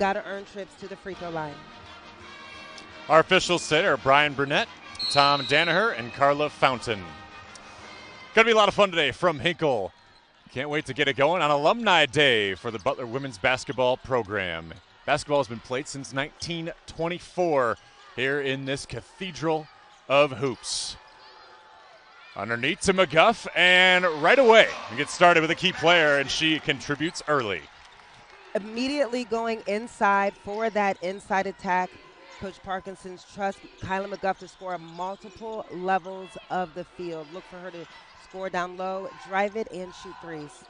got to earn trips to the free throw line. Our officials today are Brian Burnett, Tom Danaher, and Carla Fountain. Going to be a lot of fun today from Hinkle. Can't wait to get it going on Alumni Day for the Butler women's basketball program. Basketball has been played since 1924 here in this cathedral of hoops. Underneath to McGuff, and right away we get started with a key player, and she contributes early. Immediately going inside for that inside attack. Coach Parkinson's trust Kilyn McGuff to score at multiple levels of the field. Look for her to score down low, drive it, and shoot threes.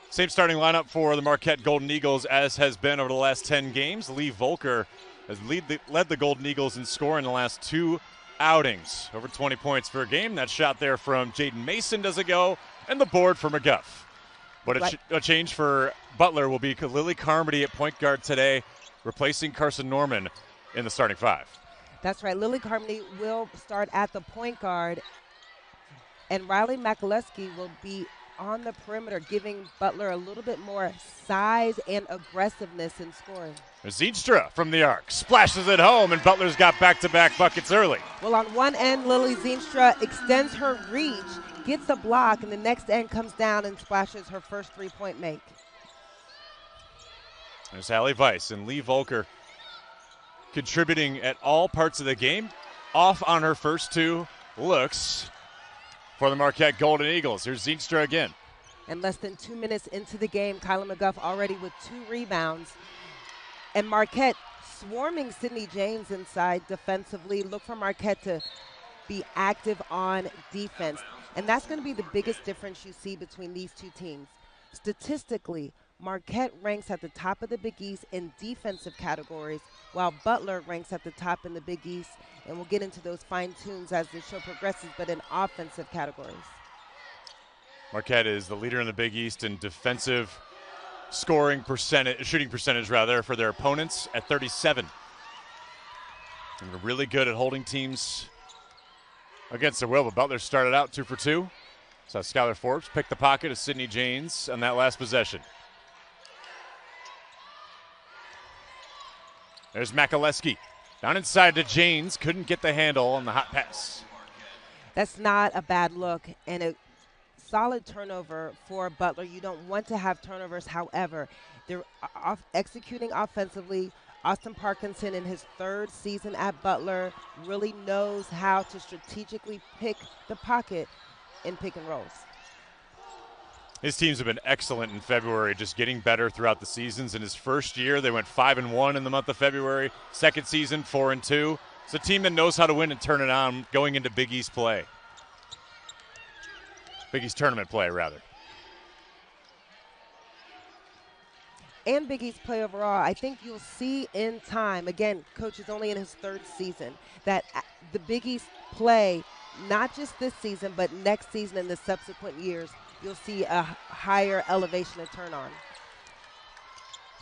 Same starting lineup for the Marquette Golden Eagles as has been over the last 10 games. Lee Volker has led the Golden Eagles in scoring the last 2 outings. Over 20 points per game. That shot there from Jaden Mason does it go, and the board for McGuff. But a change for Butler will be Lily Carmody at point guard today, replacing Carson Norman in the starting 5. That's right. Lily Carmody will start at the point guard, and Riley McAleskey will be on the perimeter, giving Butler a little bit more size and aggressiveness in scoring. Zeenstra from the arc splashes it home, and Butler's got back-to-back buckets early. Well, on one end, Lily Zeenstra extends her reach, gets a block, and the next end comes down and splashes her first three-point make. There's Hallie Weiss and Lee Volker contributing at all parts of the game. Off on her first 2 looks for the Marquette Golden Eagles. Here's Zeenstra again. And less than 2 minutes into the game, Kilyn McGuff already with 2 rebounds. And Marquette swarming Sydney James inside defensively. Look for Marquette to be active on defense. And that's going to be the biggest difference you see between these 2 teams. Statistically, Marquette ranks at the top of the Big East in defensive categories, while Butler ranks at the top in the Big East, and we'll get into those fine tunes as the show progresses, but in offensive categories. Marquette is the leader in the Big East in defensive shooting percentage for their opponents at 37. And they're really good at holding teams against their will, but Butler started out 2 for 2. So Skylar Forbes picked the pocket of Sydney James on that last possession. There's McAleskey. Down inside to James. Couldn't get the handle on the hot pass. That's not a bad look, and a solid turnover for Butler. You don't want to have turnovers. However, they're executing offensively. Austin Parkinson, in his 3rd season at Butler, really knows how to strategically pick the pocket in pick and rolls. His teams have been excellent in February, just getting better throughout the seasons. In his first year, they went 5-1 in the month of February. Second season, 4-2. It's a team that knows how to win and turn it on going into Big East play. Big East tournament play, rather. And Big East play overall. I think you'll see in time, again, Coach is only in his 3rd season, that the Big East play, not just this season, but next season and the subsequent years, you'll see a higher elevation of turn on.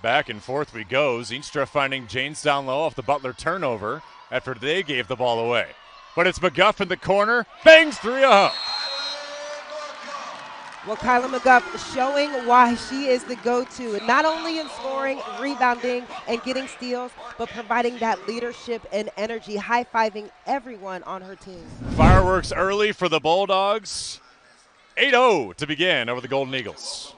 Back and forth we go. Zeenstra finding James down low off the Butler turnover after they gave the ball away. But it's McGuff in the corner. Bangs 3 home. Well, Kilyn McGuff showing why she is the go-to, not only in scoring, rebounding, and getting steals, but providing that leadership and energy, high-fiving everyone on her team. Fireworks early for the Bulldogs. 8-0 to begin over the Golden Eagles.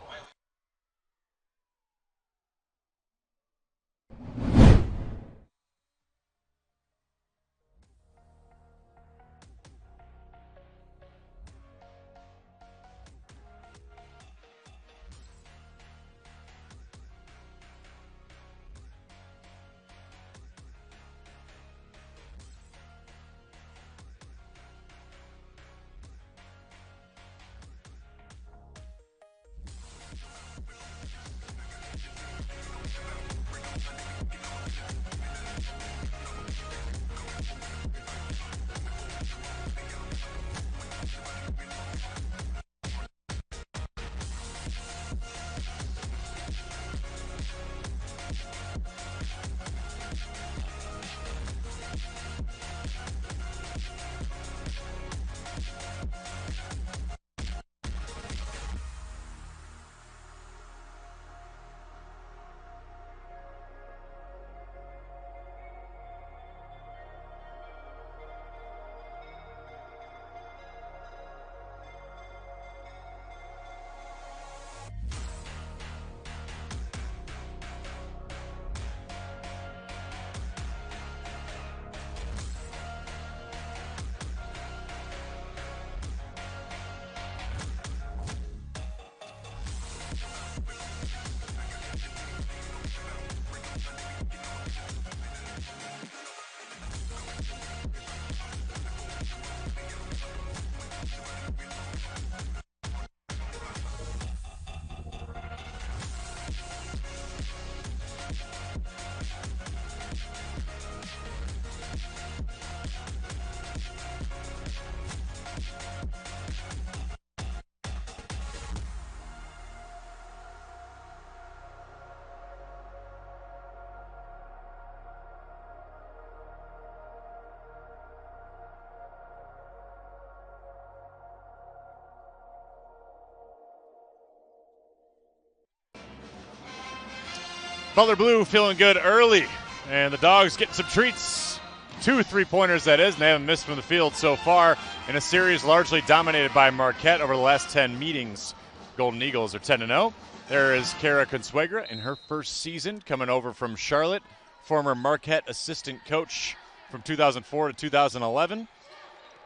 Butler Blue feeling good early, and the Dogs getting some treats. 2 3-pointers, that is, and they haven't missed from the field so far in a series largely dominated by Marquette over the last 10 meetings. Golden Eagles are 10-0. There is Kara Consuegra in her first season, coming over from Charlotte, former Marquette assistant coach from 2004 to 2011.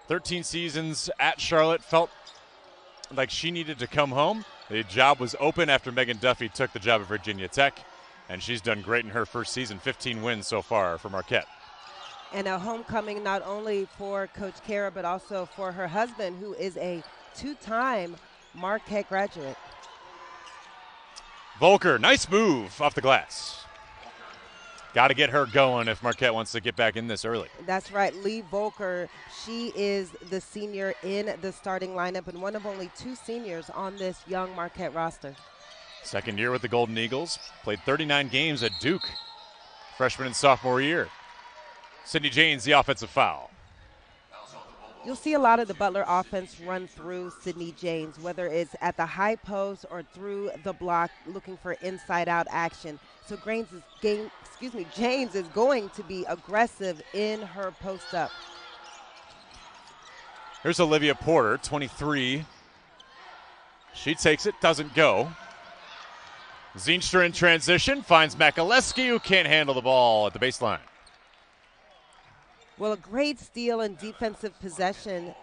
13 seasons at Charlotte, felt like she needed to come home. The job was open after Megan Duffy took the job at Virginia Tech, and she's done great in her first season, 15 wins so far for Marquette. And a homecoming not only for Coach Kara, but also for her husband, who is a 2-time Marquette graduate. Volker, nice move off the glass. Got to get her going if Marquette wants to get back in this early. That's right, Lee Volker. She is the senior in the starting lineup and one of only 2 seniors on this young Marquette roster. Second year with the Golden Eagles. Played 39 games at Duke, freshman and sophomore year. Sydney Janes, the offensive foul. You'll see a lot of the Butler offense run through Sydney Janes, whether it's at the high post or through the block, looking for inside-out action. So Janes is going to be aggressive in her post-up. Here's Olivia Porter, 23. She takes it, doesn't go. Zeenstra in transition, finds Makaleski, who can't handle the ball at the baseline. Well, a great steal and defensive possession,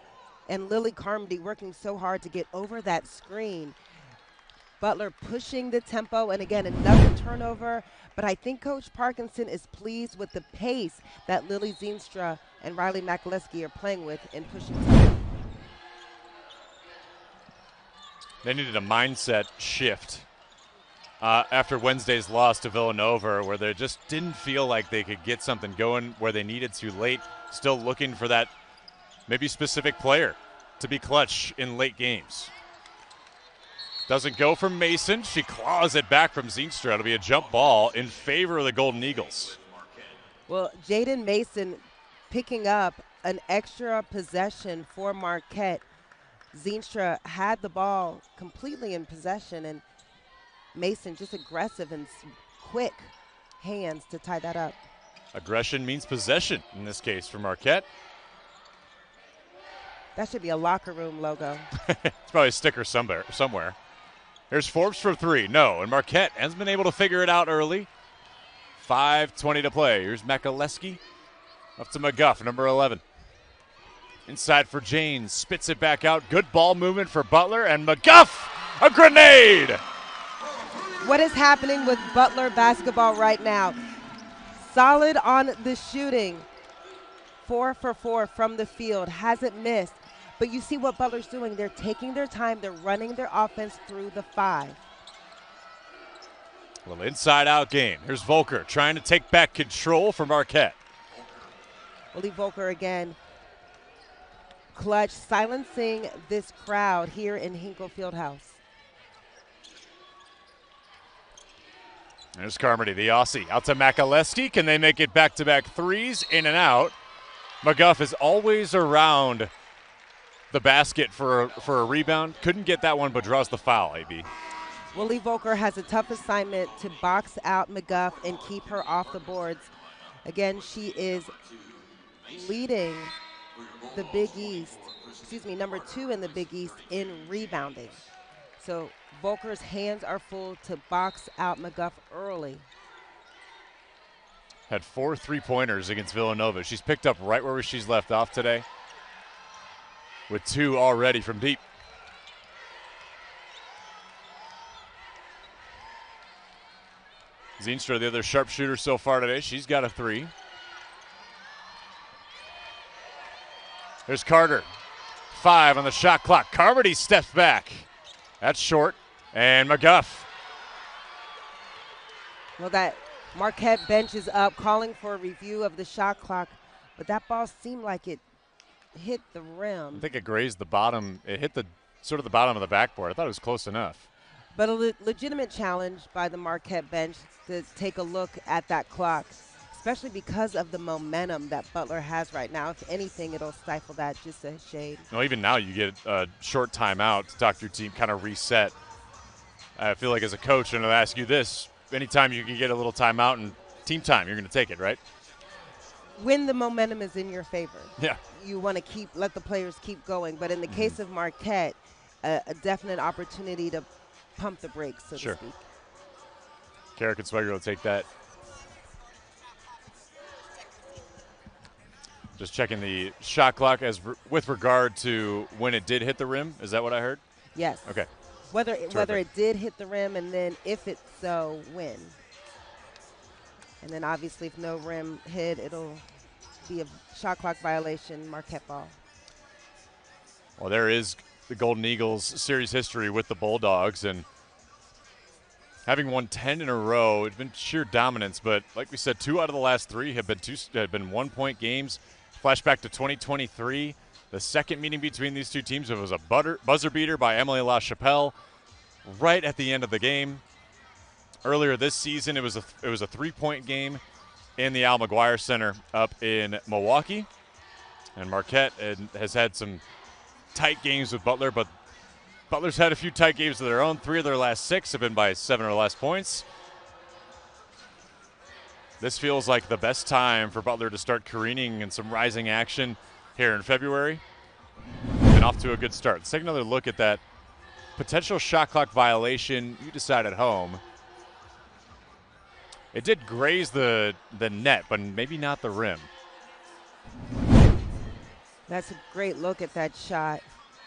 and Lily Carmody working so hard to get over that screen. Butler pushing the tempo, and again, another turnover. But I think Coach Parkinson is pleased with the pace that Lily Zeenstra and Riley Makaleski are playing with in pushing tempo. They needed a mindset shift after Wednesday's loss to Villanova, where they just didn't feel like they could get something going where they needed to late. Still looking for that maybe specific player to be clutch in late games. Doesn't go from Mason. She claws it back from Zeenstra. It'll be a jump ball in favor of the Golden Eagles. Well, Jaden Mason picking up an extra possession for Marquette. Zeenstra had the ball completely in possession, and Mason just aggressive and quick hands to tie that up. Aggression means possession in this case for Marquette. That should be a locker room logo. It's probably a sticker somewhere. Here's Forbes for 3. No, and Marquette hasn't been able to figure it out early. 5:20 to play. Here's Makaleski up to McGuff, number 11. Inside for Janes, spits it back out. Good ball movement for Butler, and McGuff, a grenade! What is happening with Butler basketball right now? Solid on the shooting. 4 for 4 from the field. Hasn't missed. But you see what Butler's doing. They're taking their time. They're running their offense through the 5. A little inside-out game. Here's Volker trying to take back control for Marquette. Willie Volker again. Clutch, silencing this crowd here in Hinkle Fieldhouse. There's Carmody, the Aussie, out to Makaleski. Can they make it back-to-back threes? In and out. McGuff is always around the basket for a rebound. Couldn't get that one, but draws the foul, AB. Willie Volker has a tough assignment to box out McGuff and keep her off the boards. Again, she is leading the Big East, number 2 in the Big East in rebounding. So Volker's hands are full to box out McGuff early. Had 4 3-pointers against Villanova. She's picked up right where she's left off today, with 2 already from deep. Zeenstra, the other sharpshooter so far today, she's got a 3. There's Carter. 5 on the shot clock. Carmody steps back. That's short. And McGuff. Well, that Marquette bench is up, calling for a review of the shot clock, but that ball seemed like it hit the rim. I think it grazed the bottom. It hit the sort of the bottom of the backboard. I thought it was close enough. But a legitimate challenge by the Marquette bench to take a look at that clock, especially because of the momentum that Butler has right now. If anything, it'll stifle that just a shade. No, even now you get a short timeout to talk to your team, kind of reset. I feel like as a coach, and I'll ask you this, anytime you can get a little timeout and team time, you're going to take it, right? When the momentum is in your favor, Yeah. you want to let the players keep going. But in the case of Marquette, a definite opportunity to pump the brakes, so to speak. Carrick and Swagger will take that. Just checking the shot clock with regard to when it did hit the rim. Is that what I heard? Yes. Okay. Whether it did hit the rim, and then if it's so, when. And then obviously if no rim hit, it'll be a shot clock violation, Marquette ball. Well, there is the Golden Eagles series history with the Bulldogs, and having won 10 in a row, it's been sheer dominance. But like we said, 2 out of the last 3 have been 1-point games. Flashback to 2023, the second meeting between these two teams. It was a buzzer beater by Emily LaChapelle right at the end of the game. Earlier this season, it was a 3-point game in the Al McGuire Center up in Milwaukee. And Marquette has had some tight games with Butler, but Butler's had a few tight games of their own. 3 of their last 6 have been by 7 or less points. This feels like the best time for Butler to start careening in some rising action here in February. And off to a good start. Let's take another look at that potential shot clock violation. You decide at home. It did graze the net, but maybe not the rim. That's a great look at that shot.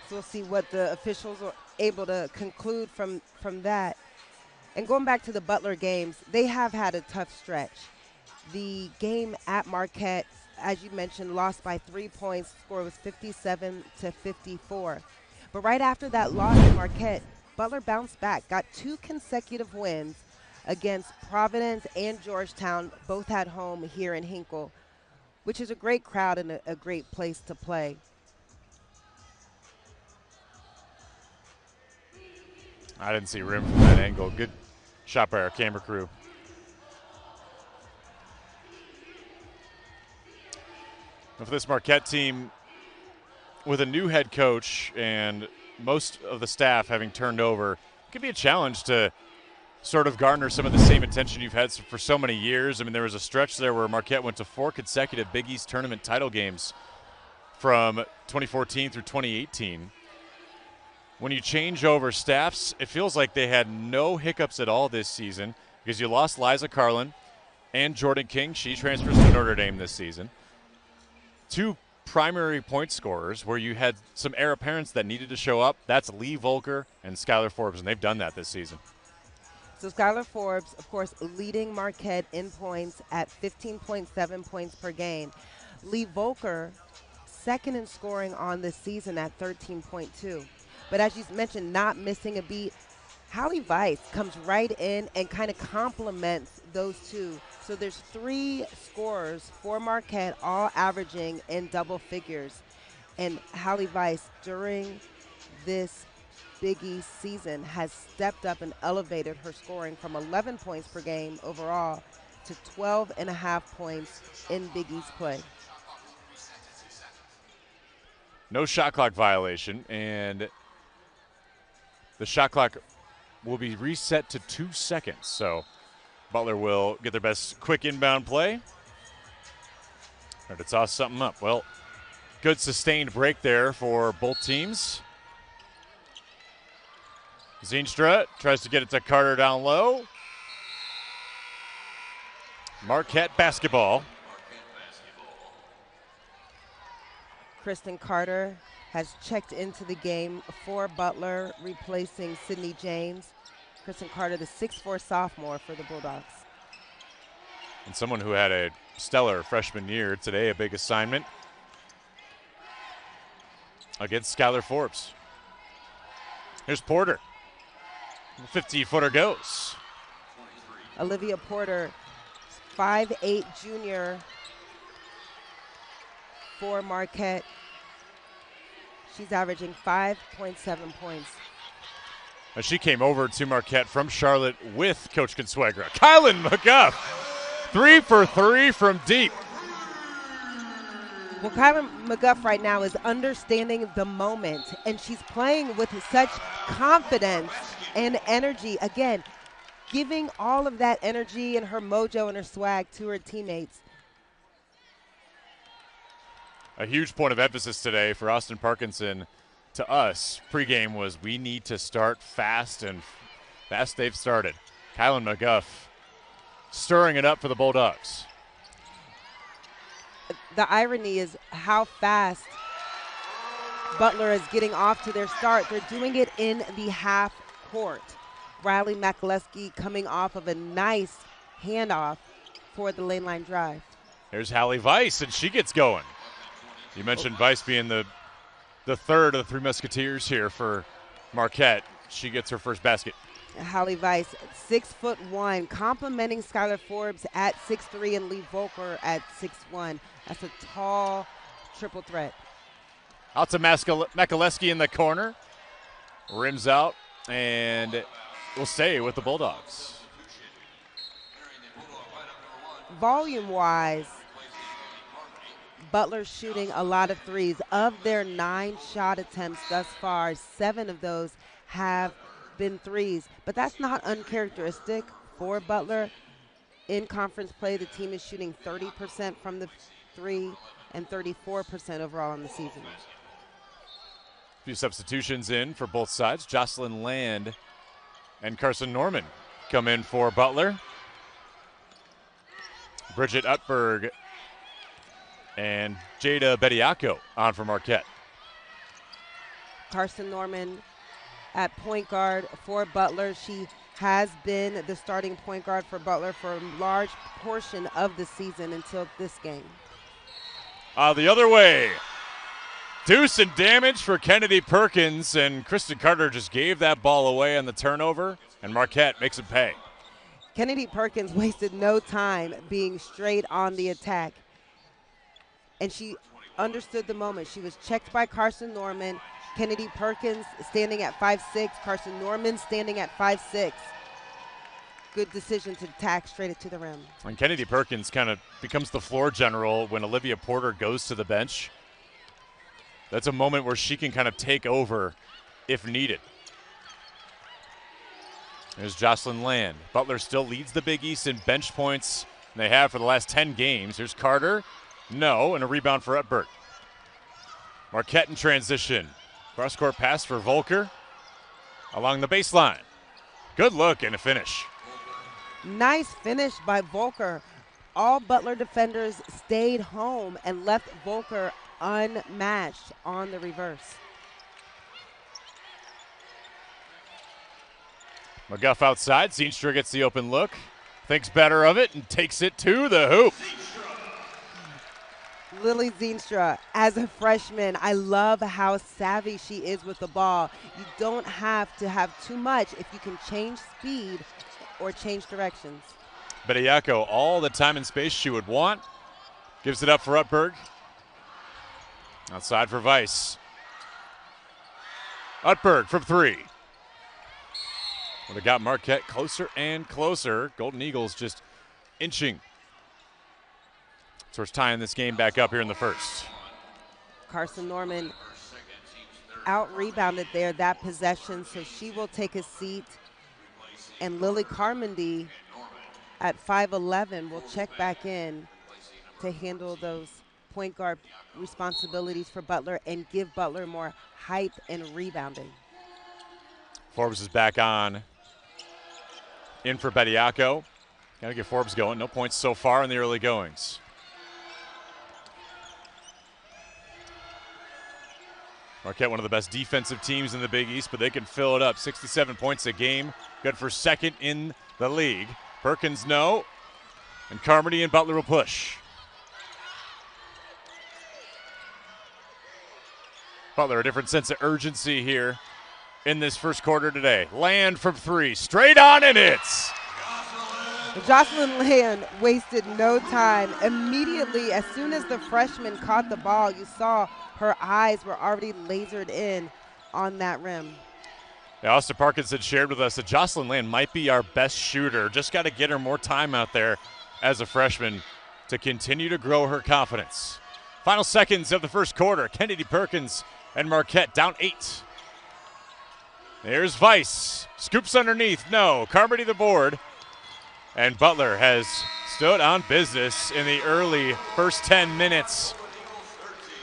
So we'll see what the officials are able to conclude from that. And going back to the Butler games, they have had a tough stretch. The game at Marquette, as you mentioned, lost by 3 points. The score was 57-54. But right after that loss at Marquette, Butler bounced back, got 2 consecutive wins against Providence and Georgetown, both at home here in Hinkle, which is a great crowd and a great place to play. I didn't see rim from that angle. Good shot by our camera crew. And for this Marquette team, with a new head coach and most of the staff having turned over, it could be a challenge to sort of garner some of the same attention you've had for so many years. I mean, there was a stretch there where Marquette went to 4 consecutive Big East tournament title games from 2014 through 2018. When you change over staffs, it feels like they had no hiccups at all this season because you lost Liza Carlin and Jordan King. She transfers to Notre Dame this season. 2 primary point scorers where you had some heir apparents that needed to show up. That's Lee Volker and Skylar Forbes, and they've done that this season. So Skylar Forbes, of course, leading Marquette in points at 15.7 points per game. Lee Volker, second in scoring on this season at 13.2. But as you mentioned, not missing a beat. Hallie Weiss comes right in and kind of complements those two. So there's 3 scorers for Marquette, all averaging in double figures. And Hallie Weiss, during this Big East season, has stepped up and elevated her scoring from 11 points per game overall to 12.5 points in Big East play. No shot clock violation, and the shot clock will be reset to 2 seconds. So Butler will get their best quick inbound play. Or to toss something up. Well, good sustained break there for both teams. Zeenstra tries to get it to Carter down low. Marquette basketball. Kristen Carter has checked into the game for Butler, replacing Sydney James. Kristen Carter, the 6'4" sophomore for the Bulldogs. And someone who had a stellar freshman year today, a big assignment against Skylar Forbes. Here's Porter. 50-footer goes. Olivia Porter, 5'8" junior for Marquette. She's averaging 5.7 points. And she came over to Marquette from Charlotte with Coach Consuegra. Kilyn McGuff, 3 for 3 from deep. Well, Kilyn McGuff right now is understanding the moment, and she's playing with such confidence and energy. Again, giving all of that energy and her mojo and her swag to her teammates. A huge point of emphasis today for Austin Parkinson to us pregame was we need to start fast, and fast they've started. Kilyn McGuff stirring it up for the Bulldogs. The irony is how fast Butler is getting off to their start. They're doing it in the half court. Riley McAleskey coming off of a nice handoff for the lane line drive. Here's Hallie Weiss, and she gets going. You mentioned Weiss being the third of the Three Musketeers here for Marquette. She gets her first basket. Hallie Weiss, 6'1", complimenting Skylar Forbes at 6'3" and Lee Volker at 6'1". That's a tall triple threat. Out to McAleskey in the corner. Rims out, and will stay with the Bulldogs. Volume-wise, Butler's shooting a lot of threes. Of their 9 shot attempts thus far, 7 of those have been threes. But that's not uncharacteristic for Butler. In conference play, the team is shooting 30% from the three and 34% overall in the season. A few substitutions in for both sides. Jocelyn Land and Carson Norman come in for Butler. Bridget Utberg and Jada Bediako on for Marquette. Carson Norman at point guard for Butler. She has been the starting point guard for Butler for a large portion of the season until this game. The other way. Deuce and damage for Kennedy Perkins, and Kristen Carter just gave that ball away on the turnover, and Marquette makes it pay. Kennedy Perkins wasted no time being straight on the attack, and she understood the moment. She was checked by Carson Norman. Kennedy Perkins standing at 5'6", Carson Norman standing at 5'6". Good decision to attack straight to the rim. And Kennedy Perkins kind of becomes the floor general when Olivia Porter goes to the bench. That's a moment where she can kind of take over if needed. There's Jocelyn Land. Butler still leads the Big East in bench points, and they have for the last 10 games. Here's Carter. No, and a rebound for Utberg. Marquette in transition. Cross-court pass for Volker along the baseline. Good look and a finish. Nice finish by Volker. All Butler defenders stayed home and left Volker unmatched on the reverse. McGuff outside. Zeenstra gets the open look. Thinks better of it and takes it to the hoop. Lily Zeenstra, as a freshman, I love how savvy she is with the ball. You don't have to have too much if you can change speed or change directions. Bediako, all the time and space she would want. Gives it up for Utberg. Outside for Weiss. Utberg from 3. Would have got Marquette closer and closer. Golden Eagles just inching towards tying this game back up here in the first. Carson Norman out-rebounded there that possession, so she will take a seat. And Lily Carmody at 5'11" will check back in to handle those point guard responsibilities for Butler and give Butler more height and rebounding. Forbes is back on. In for Bediako. Got to get Forbes going. No points so far in the early goings. Marquette, one of the best defensive teams in the Big East, but they can fill it up. 67 points a game. Good for second in the league. Perkins, no. And Carmody and Butler will push. Butler, a different sense of urgency here in this first quarter today. Land from 3. Straight on and hits. Jocelyn Land wasted no time. Immediately, as soon as the freshman caught the ball, you saw her eyes were already lasered in on that rim. Yeah, Austin Parkinson shared with us that Jocelyn Land might be our best shooter. Just got to get her more time out there as a freshman to continue to grow her confidence. Final seconds of the first quarter. Kennedy Perkins and Marquette down 8. There's Weiss. Scoops underneath. No. Carmody the board. And Butler has stood on business in the early first 10 minutes.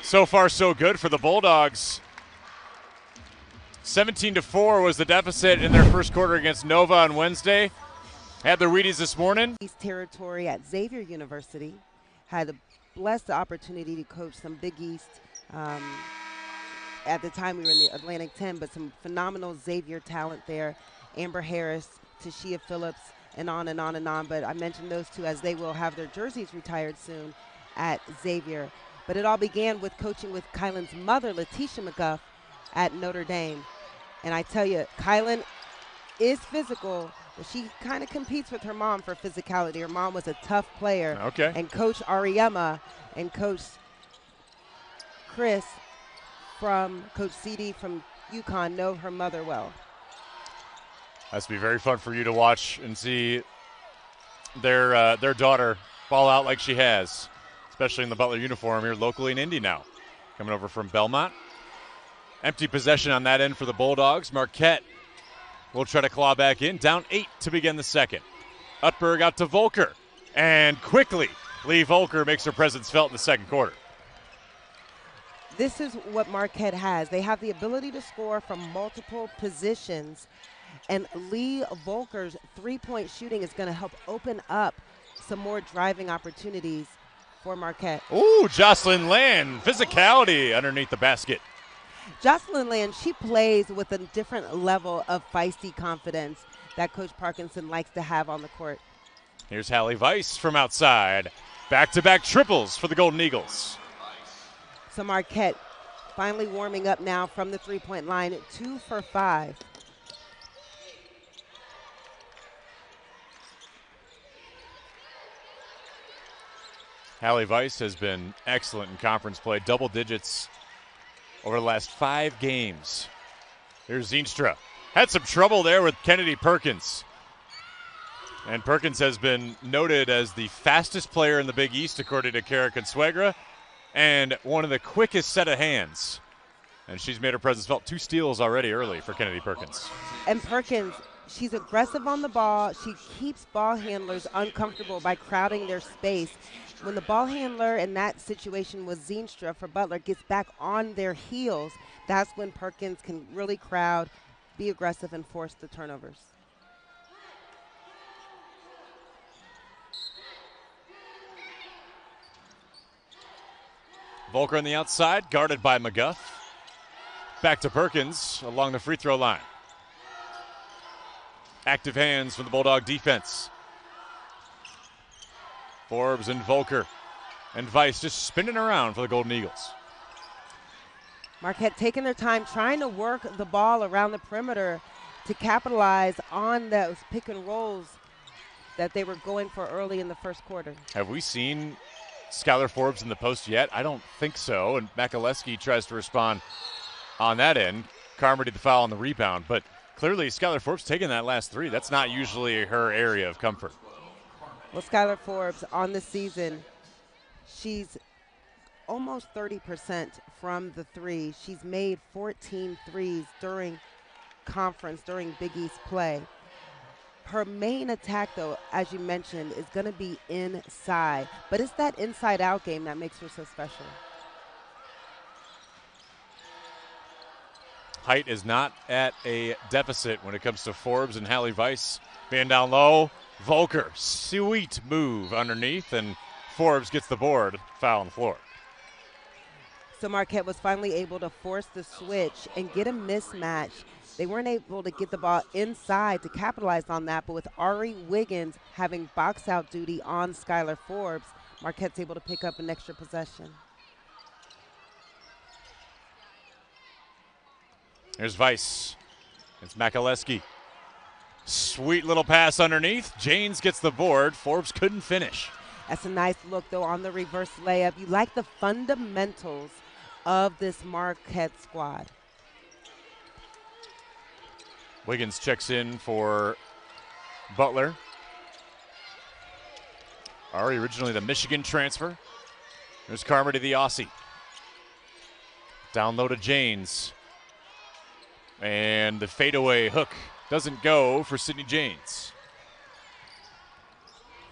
So far, so good for the Bulldogs. 17-4 was the deficit in their first quarter against Nova on Wednesday. Had the Wheaties this morning. East Territory at Xavier University. Had the blessed opportunity to coach some Big East. At the time, we were in the Atlantic 10, but some phenomenal Xavier talent there. Amber Harris, Tashia Phillips, and on and on and on. But I mentioned those two as they will have their jerseys retired soon at Xavier. But it all began with coaching with Kilyn's mother, Letitia McGuff, at Notre Dame. And I tell you, Kilyn is physical, but she kind of competes with her mom for physicality. Her mom was a tough player. Okay. And Coach Ariema and Coach Chris from Coach CD from UConn know her mother well. That's be very fun for you to watch and see their daughter ball out like she has, especially in the Butler uniform here locally in Indy now. Coming over from Belmont. Empty possession on that end for the Bulldogs. Marquette will try to claw back in. Down 8 to begin the second. Utberg out to Volker. And quickly, Lee Volker makes her presence felt in the second quarter. This is what Marquette has. They have the ability to score from multiple positions, and Lee Volker's three-point shooting is going to help open up some more driving opportunities for Marquette. Ooh, Jocelyn Land, physicality underneath the basket. Jocelyn Land, she plays with a different level of feisty confidence that Coach Parkinson likes to have on the court. Here's Hallie Weiss from outside. Back-to-back triples for the Golden Eagles. So Marquette finally warming up now from the three-point line, 2 for 5. Hallie Weiss has been excellent in conference play, double digits over the last 5 games. Here's Zeenstra. Had some trouble there with Kennedy Perkins. And Perkins has been noted as the fastest player in the Big East, according to Kara Consuegra, and one of the quickest set of hands. And she's made her presence felt. 2 steals already early for Kennedy Perkins. And Perkins, she's aggressive on the ball. She keeps ball handlers uncomfortable by crowding their space. When the ball handler in that situation was Zeenstra for Butler gets back on their heels, that's when Perkins can really crowd, be aggressive, and force the turnovers. Volker on the outside, guarded by McGuff. Back to Perkins along the free throw line. Active hands from the Bulldog defense. Forbes and Volker and Weiss just spinning around for the Golden Eagles. Marquette taking their time, trying to work the ball around the perimeter to capitalize on those pick and rolls that they were going for early in the first quarter. Have we seen Skylar Forbes in the post yet? I don't think so. And Makaleski tries to respond on that end. Carmody the foul on the rebound. But clearly Skylar Forbes taking that last 3. That's not usually her area of comfort. Well, Skylar Forbes on the season, she's almost 30% from the 3. She's made 14 threes during conference, during Big East play. Her main attack, though, as you mentioned, is going to be inside. But it's that inside-out game that makes her so special. Height is not at a deficit when it comes to Forbes and Hallie Weiss being down low. Volker, sweet move underneath, and Forbes gets the board, foul on the floor. So Marquette was finally able to force the switch and get a mismatch. They weren't able to get the ball inside to capitalize on that, but with Ari Wiggins having box-out duty on Skylar Forbes, Marquette's able to pick up an extra possession. Here's Weiss. It's Makaleski. Sweet little pass underneath. Janes gets the board. Forbes couldn't finish. That's a nice look, though, on the reverse layup. You like the fundamentals of this Marquette squad. Wiggins checks in for Butler. Ari, originally the Michigan transfer. There's Carmody, the Aussie. Down low to Janes. And the fadeaway hook doesn't go for Sydney Janes.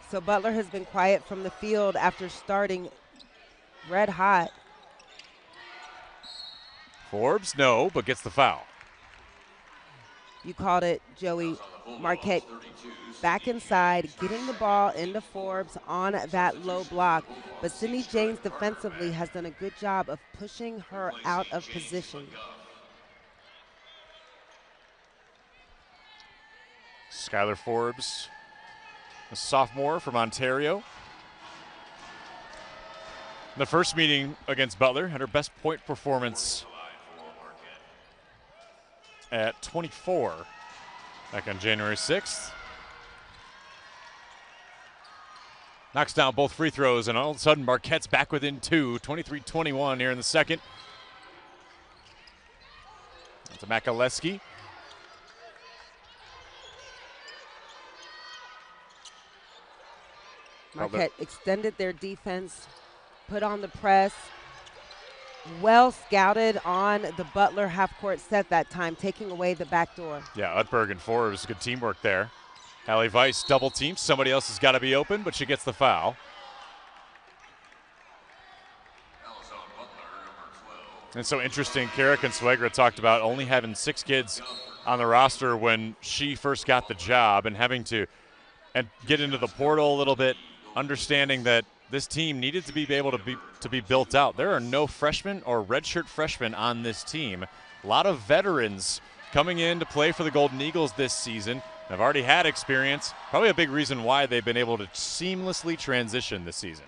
So Butler has been quiet from the field after starting red hot. Forbes, no, but gets the foul. You called it, Joey. Marquette back inside, getting the ball into Forbes on that low block. But Sydney Janes defensively has done a good job of pushing her out of position. Skylar Forbes, a sophomore from Ontario. In the first meeting against Butler, had her best point performance at 24 back on January 6th. Knocks down both free throws, and all of a sudden Marquette's back within 2, 23-21 here in the second. To Makaleski. Marquette extended their defense, put on the press. Well scouted on the Butler half-court set that time, taking away the back door. Yeah, Utberg and Forbes, good teamwork there. Allie Weiss double team. Somebody else has got to be open, but she gets the foul. And so interesting, Kara Consuegra talked about only having 6 kids on the roster when she first got the job and having to get into the portal a little bit, understanding that this team needed to be able to be built out. There are no freshmen or redshirt freshmen on this team. A lot of veterans coming in to play for the Golden Eagles this season. They've already had experience. Probably a big reason why they've been able to seamlessly transition this season.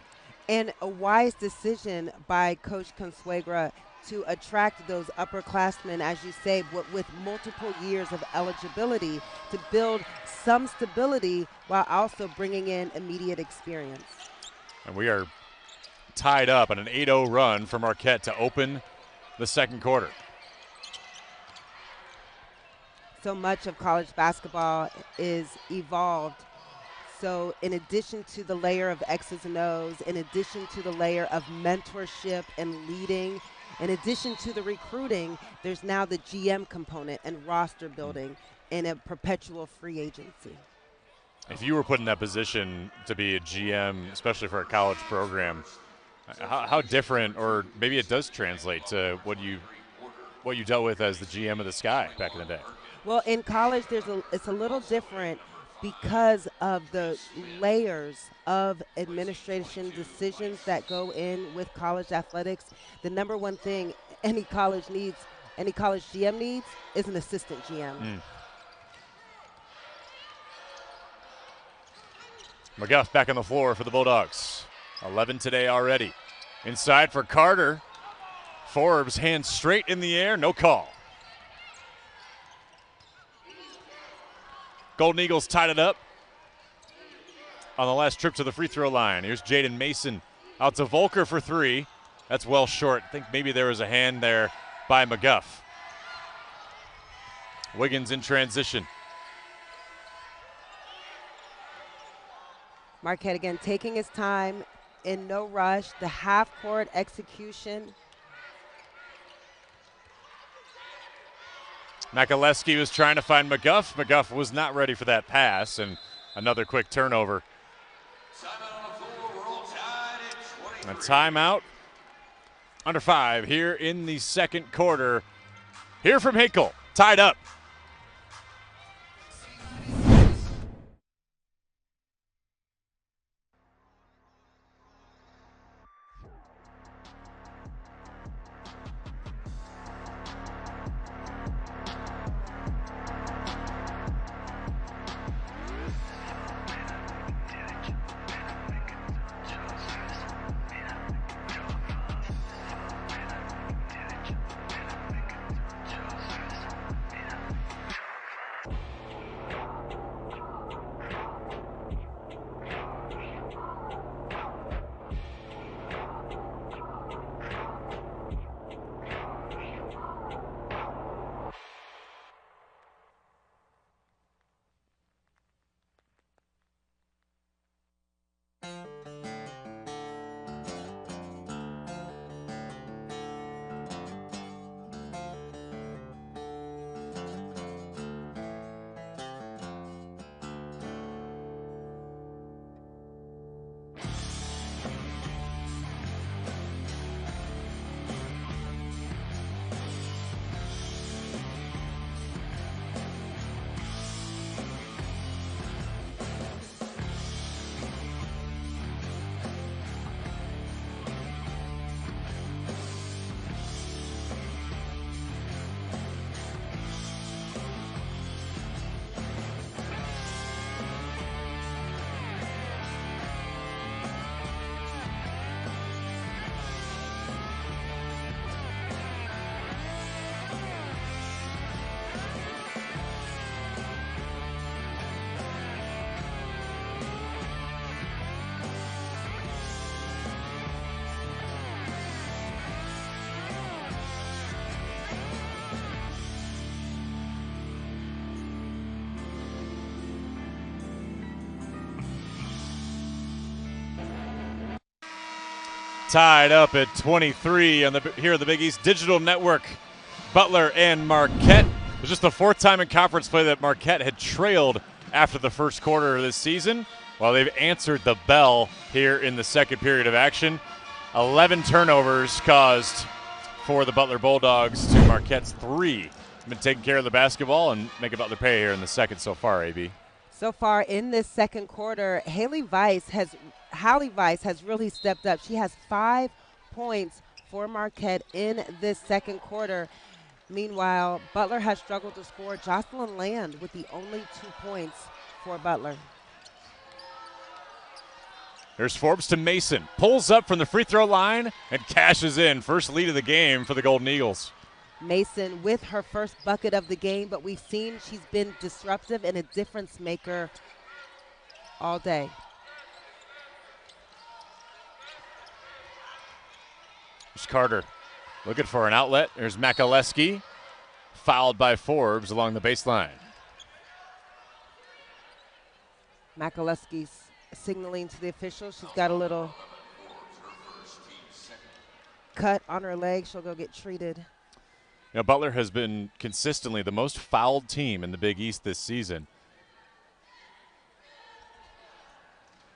And a wise decision by Coach Consuegra to attract those upperclassmen, as you say, with multiple years of eligibility to build some stability while also bringing in immediate experience. And we are tied up on an 8-0 run for Marquette to open the second quarter. So much of college basketball is evolved. So in addition to the layer of X's and O's, in addition to the layer of mentorship and leading, in addition to the recruiting, there's now the GM component and roster building and a perpetual free agency. If you were put in that position to be a GM, especially for a college program, how different, or maybe it does translate to what you dealt with as the GM of the Sky back in the day? Well, in college, it's a little different because of the layers of administration decisions that go in with college athletics. The number one thing any college GM needs is an assistant GM. McGuff back on the floor for the Bulldogs. 11 today already. Inside for Carter. Forbes, hands straight in the air, no call. Golden Eagles tied it up on the last trip to the free throw line. Here's Jaden Mason out to Volker for 3. That's well short. I think maybe there was a hand there by McGuff. Wiggins in transition. Marquette again taking his time, in no rush, the half-court execution. Makaleski was trying to find McGuff. McGuff was not ready for that pass, and another quick turnover. A timeout. Under 5 here in the second quarter. Here from Hinkle, tied up. tied up at 23 on here at the Big East Digital Network. Butler and Marquette. It was just the fourth time in conference play that Marquette had trailed after the first quarter of this season. While they've answered the bell here in the second period of action. 11 turnovers caused for the Butler Bulldogs to Marquette's 3. Been taking care of the basketball and making Butler pay here in the second so far, AB. So far in this second quarter, Hallie Weiss has really stepped up. She has 5 points for Marquette in this second quarter. Meanwhile, Butler has struggled to score. Jocelyn Land with the only 2 points for Butler. Here's Forbes to Mason. Pulls up from the free throw line and cashes in. First lead of the game for the Golden Eagles. Mason with her first bucket of the game, but we've seen she's been disruptive and a difference maker all day. There's Carter looking for an outlet. There's Makaleski, fouled by Forbes along the baseline. Makaleski's signaling to the officials. She's got a little cut on her leg. She'll go get treated. You know, Butler has been consistently the most fouled team in the Big East this season.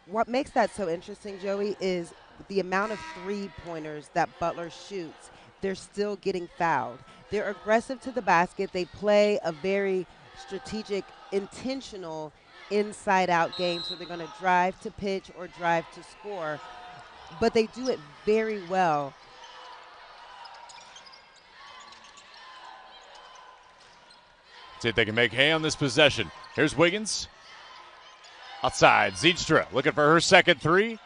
What makes that so interesting, Joey, is the amount of three-pointers that Butler shoots. They're still getting fouled. They're aggressive to the basket. They play a very strategic, intentional inside-out game, so they're going to drive to pitch or drive to score. But they do it very well. See if they can make hay on this possession. Here's Wiggins. Outside, Zeenstra looking for her second 3.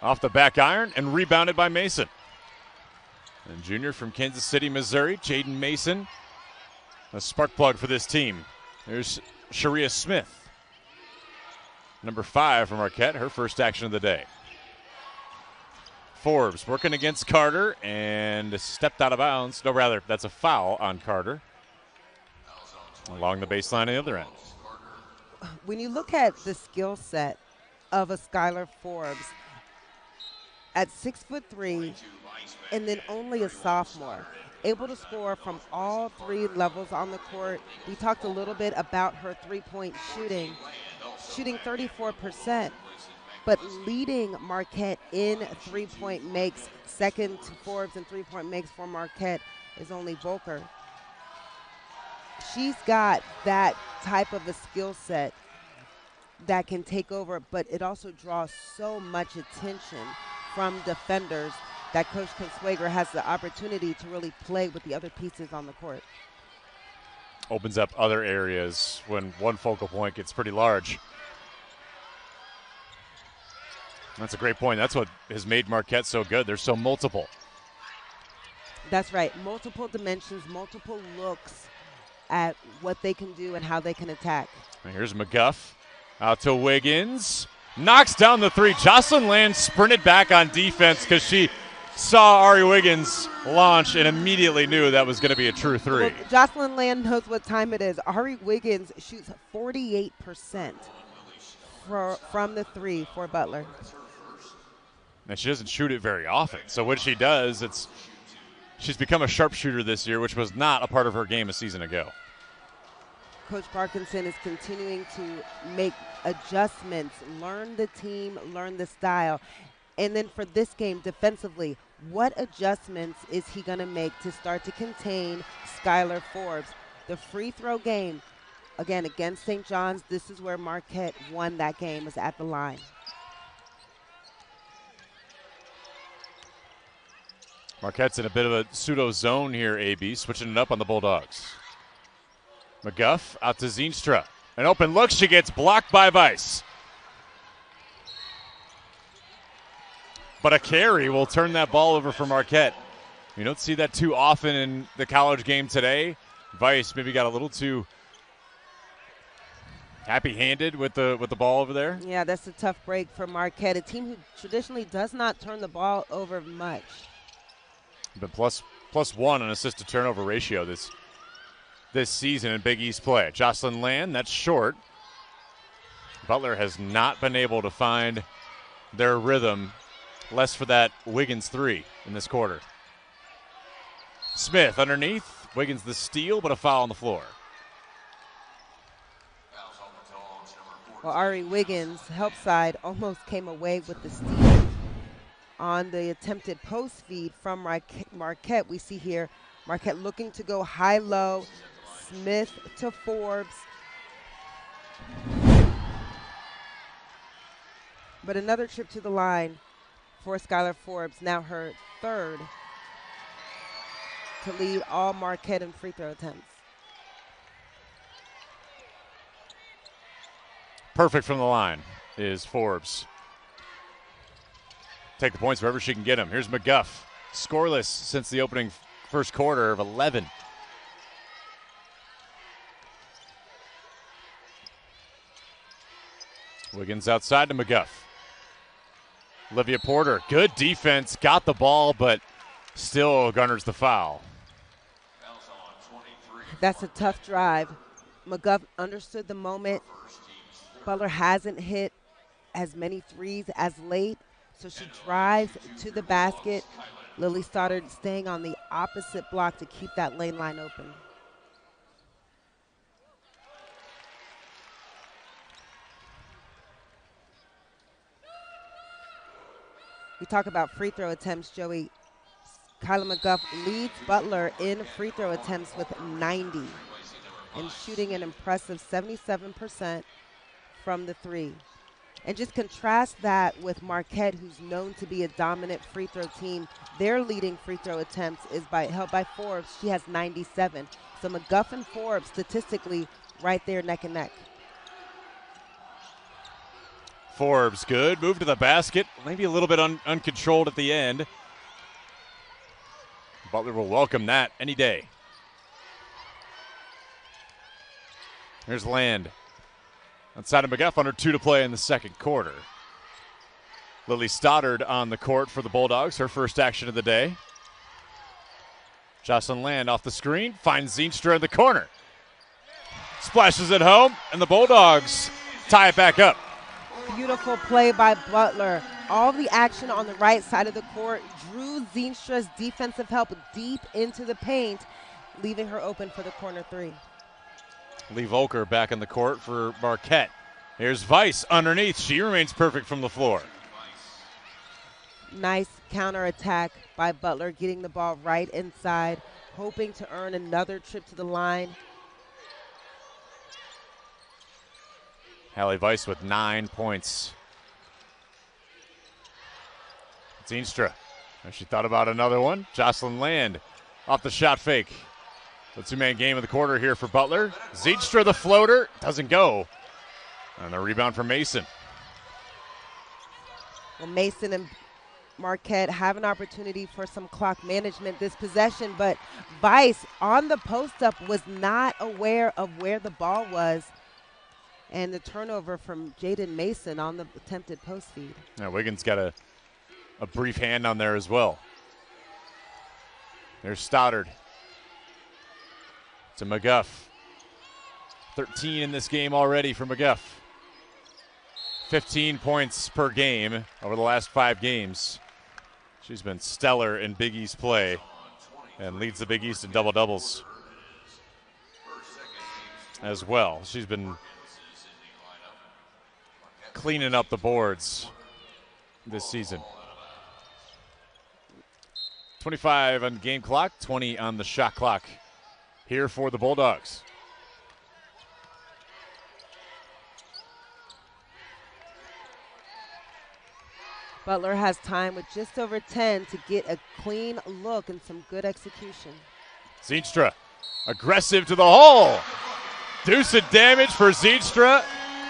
Off the back iron and rebounded by Mason. And junior from Kansas City, Missouri, Jaden Mason. A spark plug for this team. There's Sharia Smith. Number 5 from Marquette, her first action of the day. Forbes working against Carter and stepped out of bounds. No, rather, that's a foul on Carter. Along the baseline on the other end. When you look at the skill set of a Skylar Forbes, at 6'3", and then only a sophomore, able to score from all 3 levels on the court. We talked a little bit about her three-point shooting 34%, but leading Marquette in three-point makes. Second to Forbes in three-point makes for Marquette is only Volker. She's got that type of a skill set that can take over, but it also draws so much attention from defenders that Coach Consuegra has the opportunity to really play with the other pieces on the court. Opens up other areas when one focal point gets pretty large. That's a great point. That's what has made Marquette so good. They're so multiple. That's right. Multiple dimensions, multiple looks at what they can do and how they can attack. And here's McGuff out to Wiggins. Knocks down the 3. Jocelyn Land sprinted back on defense because she saw Ari Wiggins launch and immediately knew that was going to be a true 3. Well, Jocelyn Land knows what time it is. Ari Wiggins shoots 48% from the 3 for Butler. And she doesn't shoot it very often. So when she does, she's become a sharpshooter this year, which was not a part of her game a season ago. Coach Parkinson is continuing to make adjustments, learn the team, learn the style. And then for this game defensively, what adjustments is he going to make to start to contain Skylar Forbes? The free throw game, again, against St. John's, this is where Marquette won that game, was at the line. Marquette's in a bit of a pseudo zone here, AB, switching it up on the Bulldogs. McGuff out to Zeenstra. An open look, she gets blocked by Weiss. But a carry will turn that ball over for Marquette. You don't see that too often in the college game today. Weiss maybe got a little too happy-handed with the ball over there. Yeah, that's a tough break for Marquette, a team who traditionally does not turn the ball over much. But plus 1 on assist to turnover ratio this season in Big East play. Jocelyn Land, that's short. Butler has not been able to find their rhythm Less for that Wiggins 3 in this quarter. Smith underneath. Wiggins the steal, but a foul on the floor. Well, Ari Wiggins, help side, almost came away with the steal on the attempted post feed from Marquette. We see here Marquette looking to go high-low. Smith to Forbes. But another trip to the line for Skylar Forbes, now her third, to lead all Marquette in free throw attempts. Perfect from the line is Forbes. Take the points wherever she can get them. Here's McGuff, scoreless since the opening first quarter of 11. Wiggins outside to McGuff. Olivia Porter, good defense, got the ball, but still garners the foul. That's a tough drive. McGuff understood the moment. Butler hasn't hit as many threes as late, so she drives to the basket. Lily Stoddard staying on the opposite block to keep that lane line open. We talk about free throw attempts, Joey. Kilyn McGuff leads Butler in free throw attempts with 90 and shooting an impressive 77% from the three. And just contrast that with Marquette, who's known to be a dominant free throw team. Their leading free throw attempts is held by Forbes. She has 97. So McGuff and Forbes statistically right there neck and neck. Forbes, good. Move to the basket. Maybe a little bit uncontrolled at the end. Butler will welcome that any day. Here's Land. Outside of McGuff, under 2 to play in the second quarter. Lily Stoddard on the court for the Bulldogs, her first action of the day. Jocelyn Land off the screen, finds Zeenstra in the corner. Splashes it home, and the Bulldogs tie it back up. Beautiful play by Butler. All the action on the right side of the court drew Zeenstra's defensive help deep into the paint, leaving her open for the corner three. Lee Volker back in the court for Marquette. Here's Weiss underneath. She remains perfect from the floor. Nice counterattack by Butler, getting the ball right inside, hoping to earn another trip to the line. Hallie Weiss with 9 points. Zeenstra. She thought about another one. Jocelyn Land off the shot fake. The two-man game of the quarter here for Butler. Zeenstra, the floater, doesn't go. And the rebound from Mason. Well, Mason and Marquette have an opportunity for some clock management this possession, but Weiss on the post-up was not aware of where the ball was. And the turnover from Jaden Mason on the attempted post feed. Now Wiggins got a brief hand on there as well. There's Stoddard to McGuff. 13 in this game already for McGuff. 15 points per game over the last 5 games. She's been stellar in Big East play and leads the Big East in double-doubles as well. She's been cleaning up the boards this season. 25 on the game clock, 20 on the shot clock here for the Bulldogs. Butler has time with just over 10 to get a clean look and some good execution. Zeenstra, aggressive to the hole. Deuce of damage for Zeenstra.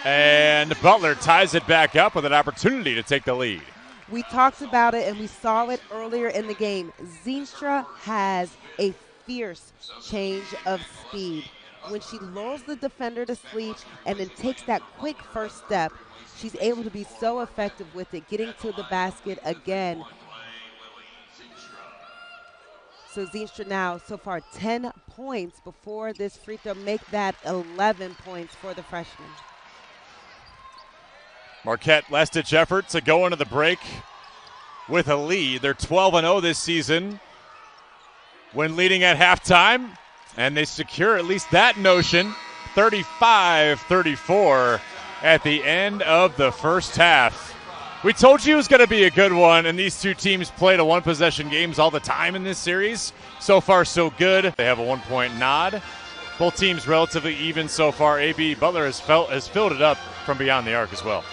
And Butler ties it back up with an opportunity to take the lead. We talked about it and we saw it earlier in the game. Zeenstra has a fierce change of speed. When she lulls the defender to sleep and then takes that quick first step, she's able to be so effective with it, getting to the basket again. So Zeenstra now so far 10 points before this free throw, make that 11 points for the freshman. Marquette, last-ditch effort to go into the break. with a lead. They're 12-0 this season when leading at halftime, and they secure at least that notion, 35-34 at the end of the first half. We told you it was going to be a good one, and these two teams played a one-possession games all the time in this series. So far, so good. They have a 1-point nod. Both teams relatively even so far. AB Butler has filled it up from beyond the arc as well.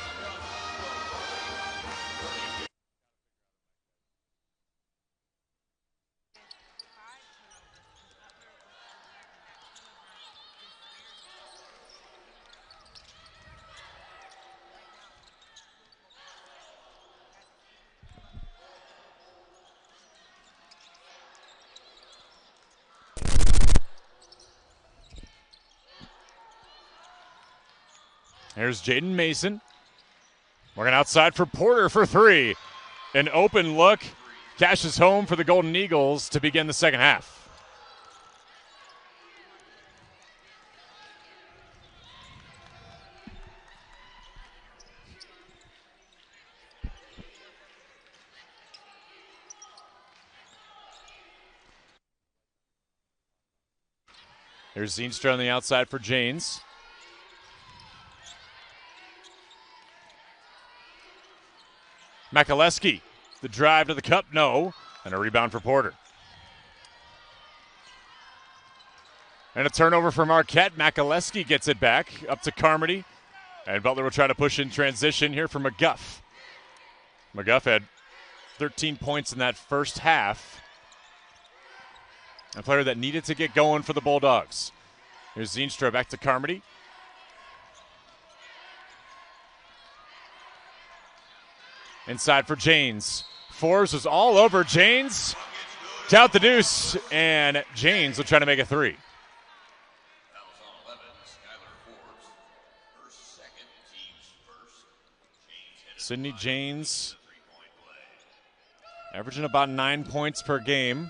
Here's Jaden Mason. Working outside for Porter for three. An open look. Cashes home for the Golden Eagles to begin the second half. There's Zeenstra on the outside for Janes. Makaleski, the drive to the cup, no. And a rebound for Porter. And a turnover for Marquette. Makaleski gets it back up to Carmody. And Butler will try to push in transition here for McGuff. McGuff had 13 points in that first half. A player that needed to get going for the Bulldogs. Here's Zeenstra back to Carmody. Inside for Janes. Forbes was all over Janes. Count the deuce, and Janes will try to make a three. Sydney Janes averaging about 9 points per game,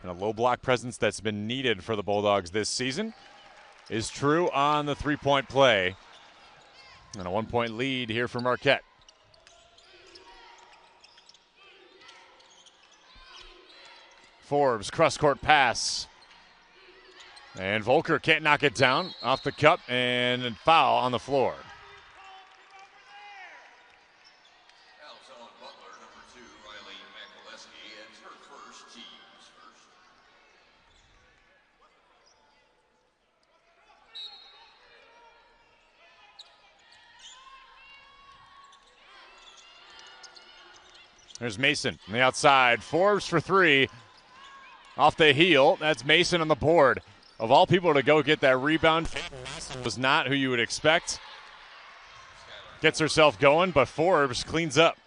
and a low block presence that's been needed for the Bulldogs this season is true on the three-point play. And a 1-point lead here for Marquette. Forbes, cross-court pass. And Volker can't knock it down off the cup, and a foul on the floor. Butler, number 2, Riley Makaleski, and her first, team's first. There's Mason on the outside. Forbes for three. Off the heel. That's Mason on the board. Of all people to go get that rebound, was not who you would expect. Gets herself going, but Forbes cleans up.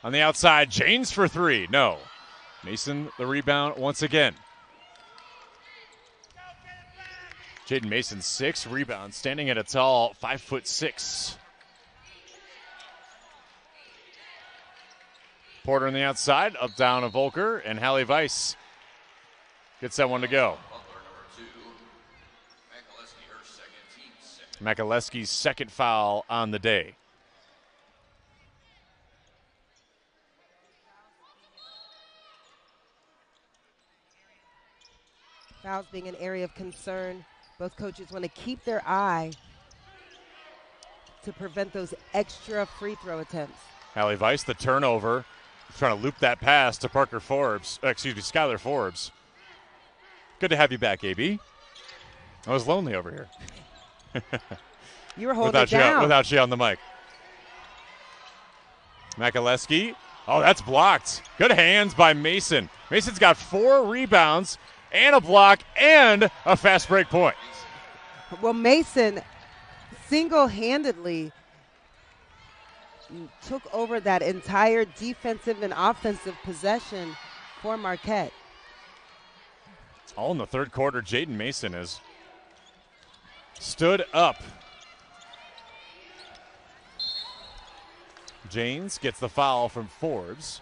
On the outside, Janes for three. No. Mason the rebound once again. Jaden Mason, 6 rebounds, standing at a tall 5'6". Porter on the outside, up down to Volker, and Hallie Weiss gets that one to go. Makaleski's second foul on the day. Fouls being an area of concern. Both coaches want to keep their eye to prevent those extra free throw attempts. Hallie Weiss, the turnover, trying to loop that pass to Skylar Forbes. Good to have you back, AB. I was lonely over here. You were holding it down. Without you on the mic. Makaleski. Oh, that's blocked. Good hands by Mason. Mason's got 4 rebounds and a block and a fast break point. Well, Mason single-handedly took over that entire defensive and offensive possession for Marquette. All in the third quarter, Jaden Mason has stood up. Janes gets the foul from Forbes,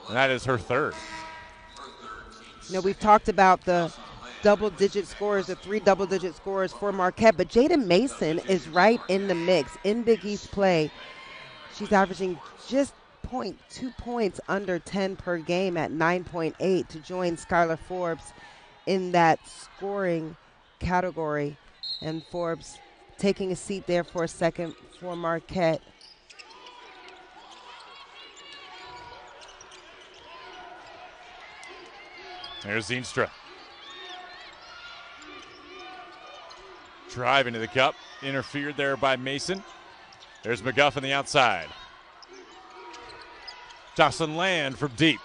and that is her third. You know, we've talked about the double-digit scores or 3 double-digit scores for Marquette, but Jada Mason is right in the mix. In Big East play, she's averaging just 0.2 points under 10 per game at 9.8 to join Skylar Forbes in that scoring category. And Forbes taking a seat there for a second for Marquette. There's Zeenstra. Driving to the cup. Interfered there by Mason. There's McGuff on the outside. Jocelyn Land from deep.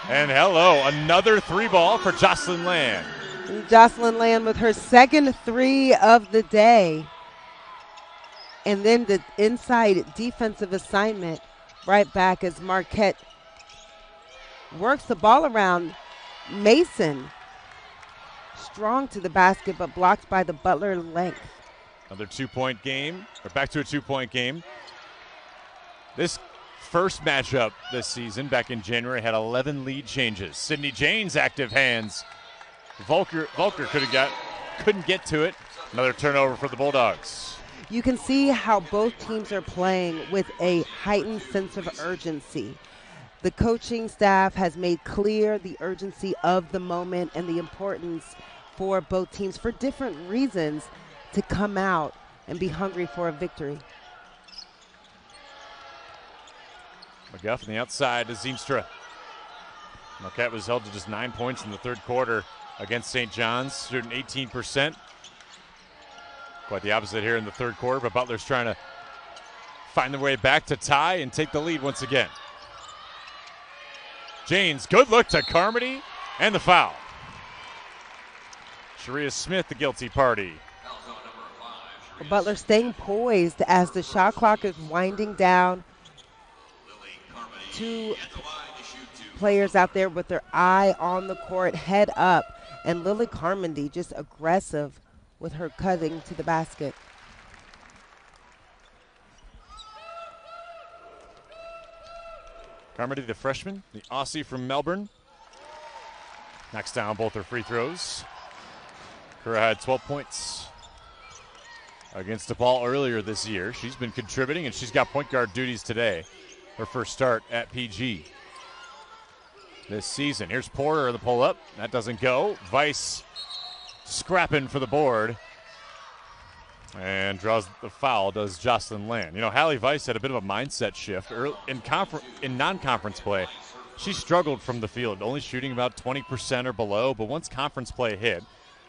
And hello, another 3-ball for Jocelyn Land. Jocelyn Land with her second 3 of the day. And then the inside defensive assignment right back as Marquette works the ball around. Mason strong to the basket, but blocked by the Butler length. Another 2-point game, or back to a 2-point game. This first matchup this season, back in January, had 11 lead changes. Sydney Jane's active hands. Volker couldn't get to it. Another turnover for the Bulldogs. You can see how both teams are playing with a heightened sense of urgency. The coaching staff has made clear the urgency of the moment and the importance for both teams for different reasons to come out and be hungry for a victory. McGuff on the outside to Zeenstra. Marquette was held to just 9 points in the third quarter against St. John's, shooting 18%. Quite the opposite here in the third quarter, but Butler's trying to find their way back to tie and take the lead once again. Janes, good look to Carmody, and the foul. Sharia Smith, the guilty party. Butler staying poised as the shot clock is winding down. 2 players out there with their eye on the court, head up, and Lily Carmody just aggressive with her cutting to the basket. Carmody, the freshman, the Aussie from Melbourne, knocks down both her free throws. Kura had 12 points against DePaul earlier this year. She's been contributing, and she's got point guard duties today. Her first start at PG this season. Here's Porter, the pull-up. That doesn't go. Weiss scrapping for the board. And draws the foul, does Jocelyn Land. You know, Hallie Weiss had a bit of a mindset shift. In non-conference play, she struggled from the field, only shooting about 20% or below. But once conference play hit,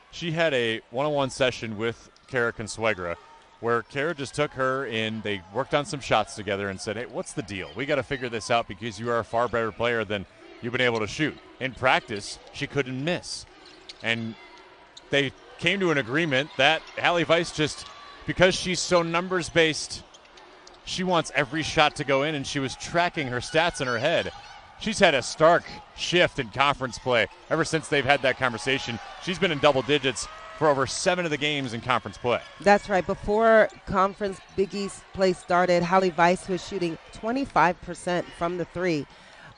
she had a one-on-one session with Kara Consuegra where Kara just took her in. They worked on some shots together and said, hey, what's the deal? We got to figure this out because you are a far better player than you've been able to shoot. In practice, she couldn't miss. And they came to an agreement that Hallie Weiss just, because she's so numbers-based, she wants every shot to go in, and she was tracking her stats in her head. She's had a stark shift in conference play ever since they've had that conversation. She's been in double digits for over 7 of the games in conference play. That's right. Before conference Big East play started, Hallie Weiss was shooting 25% from the 3.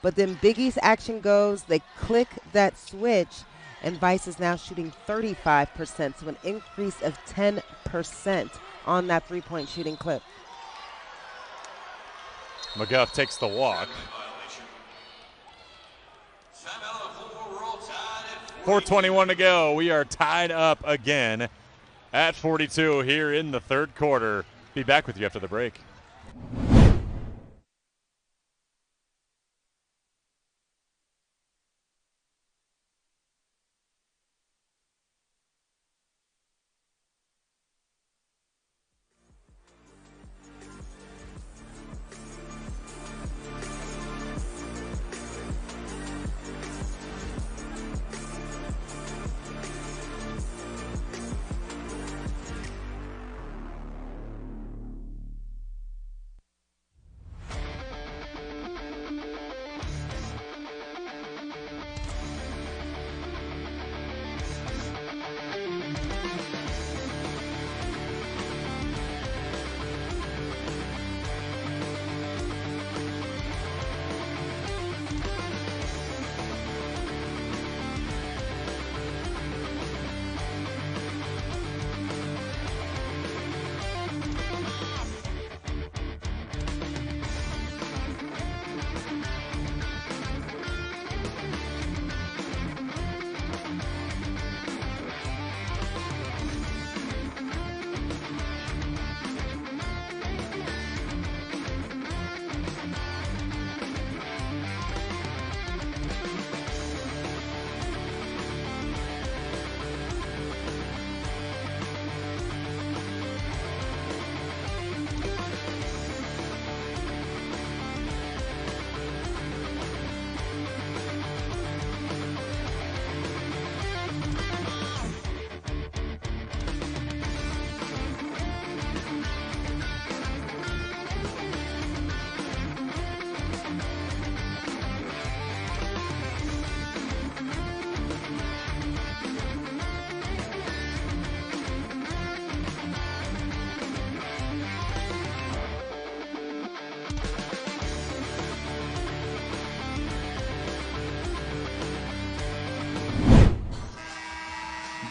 But then Big East action goes, they click that switch, and Weiss is now shooting 35%, so an increase of 10% on that 3-point shooting clip. McGuff takes the walk. 4:21 to go. We are tied up again at 42 here in the third quarter. Be back with you after the break.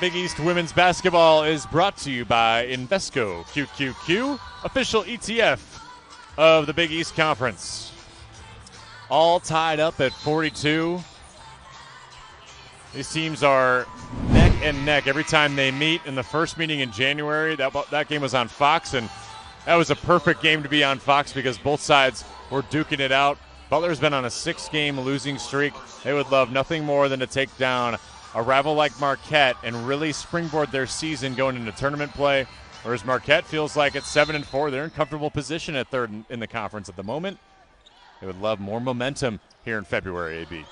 Big East women's basketball is brought to you by Invesco QQQ, official ETF of the Big East Conference. All tied up at 42. These teams are neck and neck every time they meet. In the first meeting in January, that game was on Fox, and that was a perfect game to be on Fox because both sides were duking it out. Butler's been on a 6-game losing streak. They would love nothing more than to take down a rival like Marquette and really springboard their season going into tournament play, whereas Marquette feels like at 7-4, they're in comfortable position at third in the conference at the moment. They would love more momentum here in February, AB.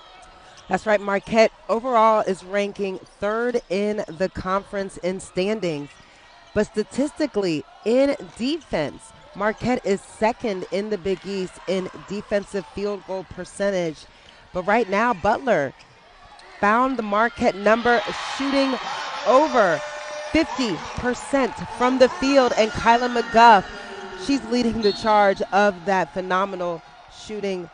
That's right. Marquette overall is ranking third in the conference in standings. But statistically, in defense, Marquette is second in the Big East in defensive field goal percentage. But right now, Butler found the Marquette number shooting over 50% from the field. And Kilyn McGuff, she's leading the charge of that phenomenal shooting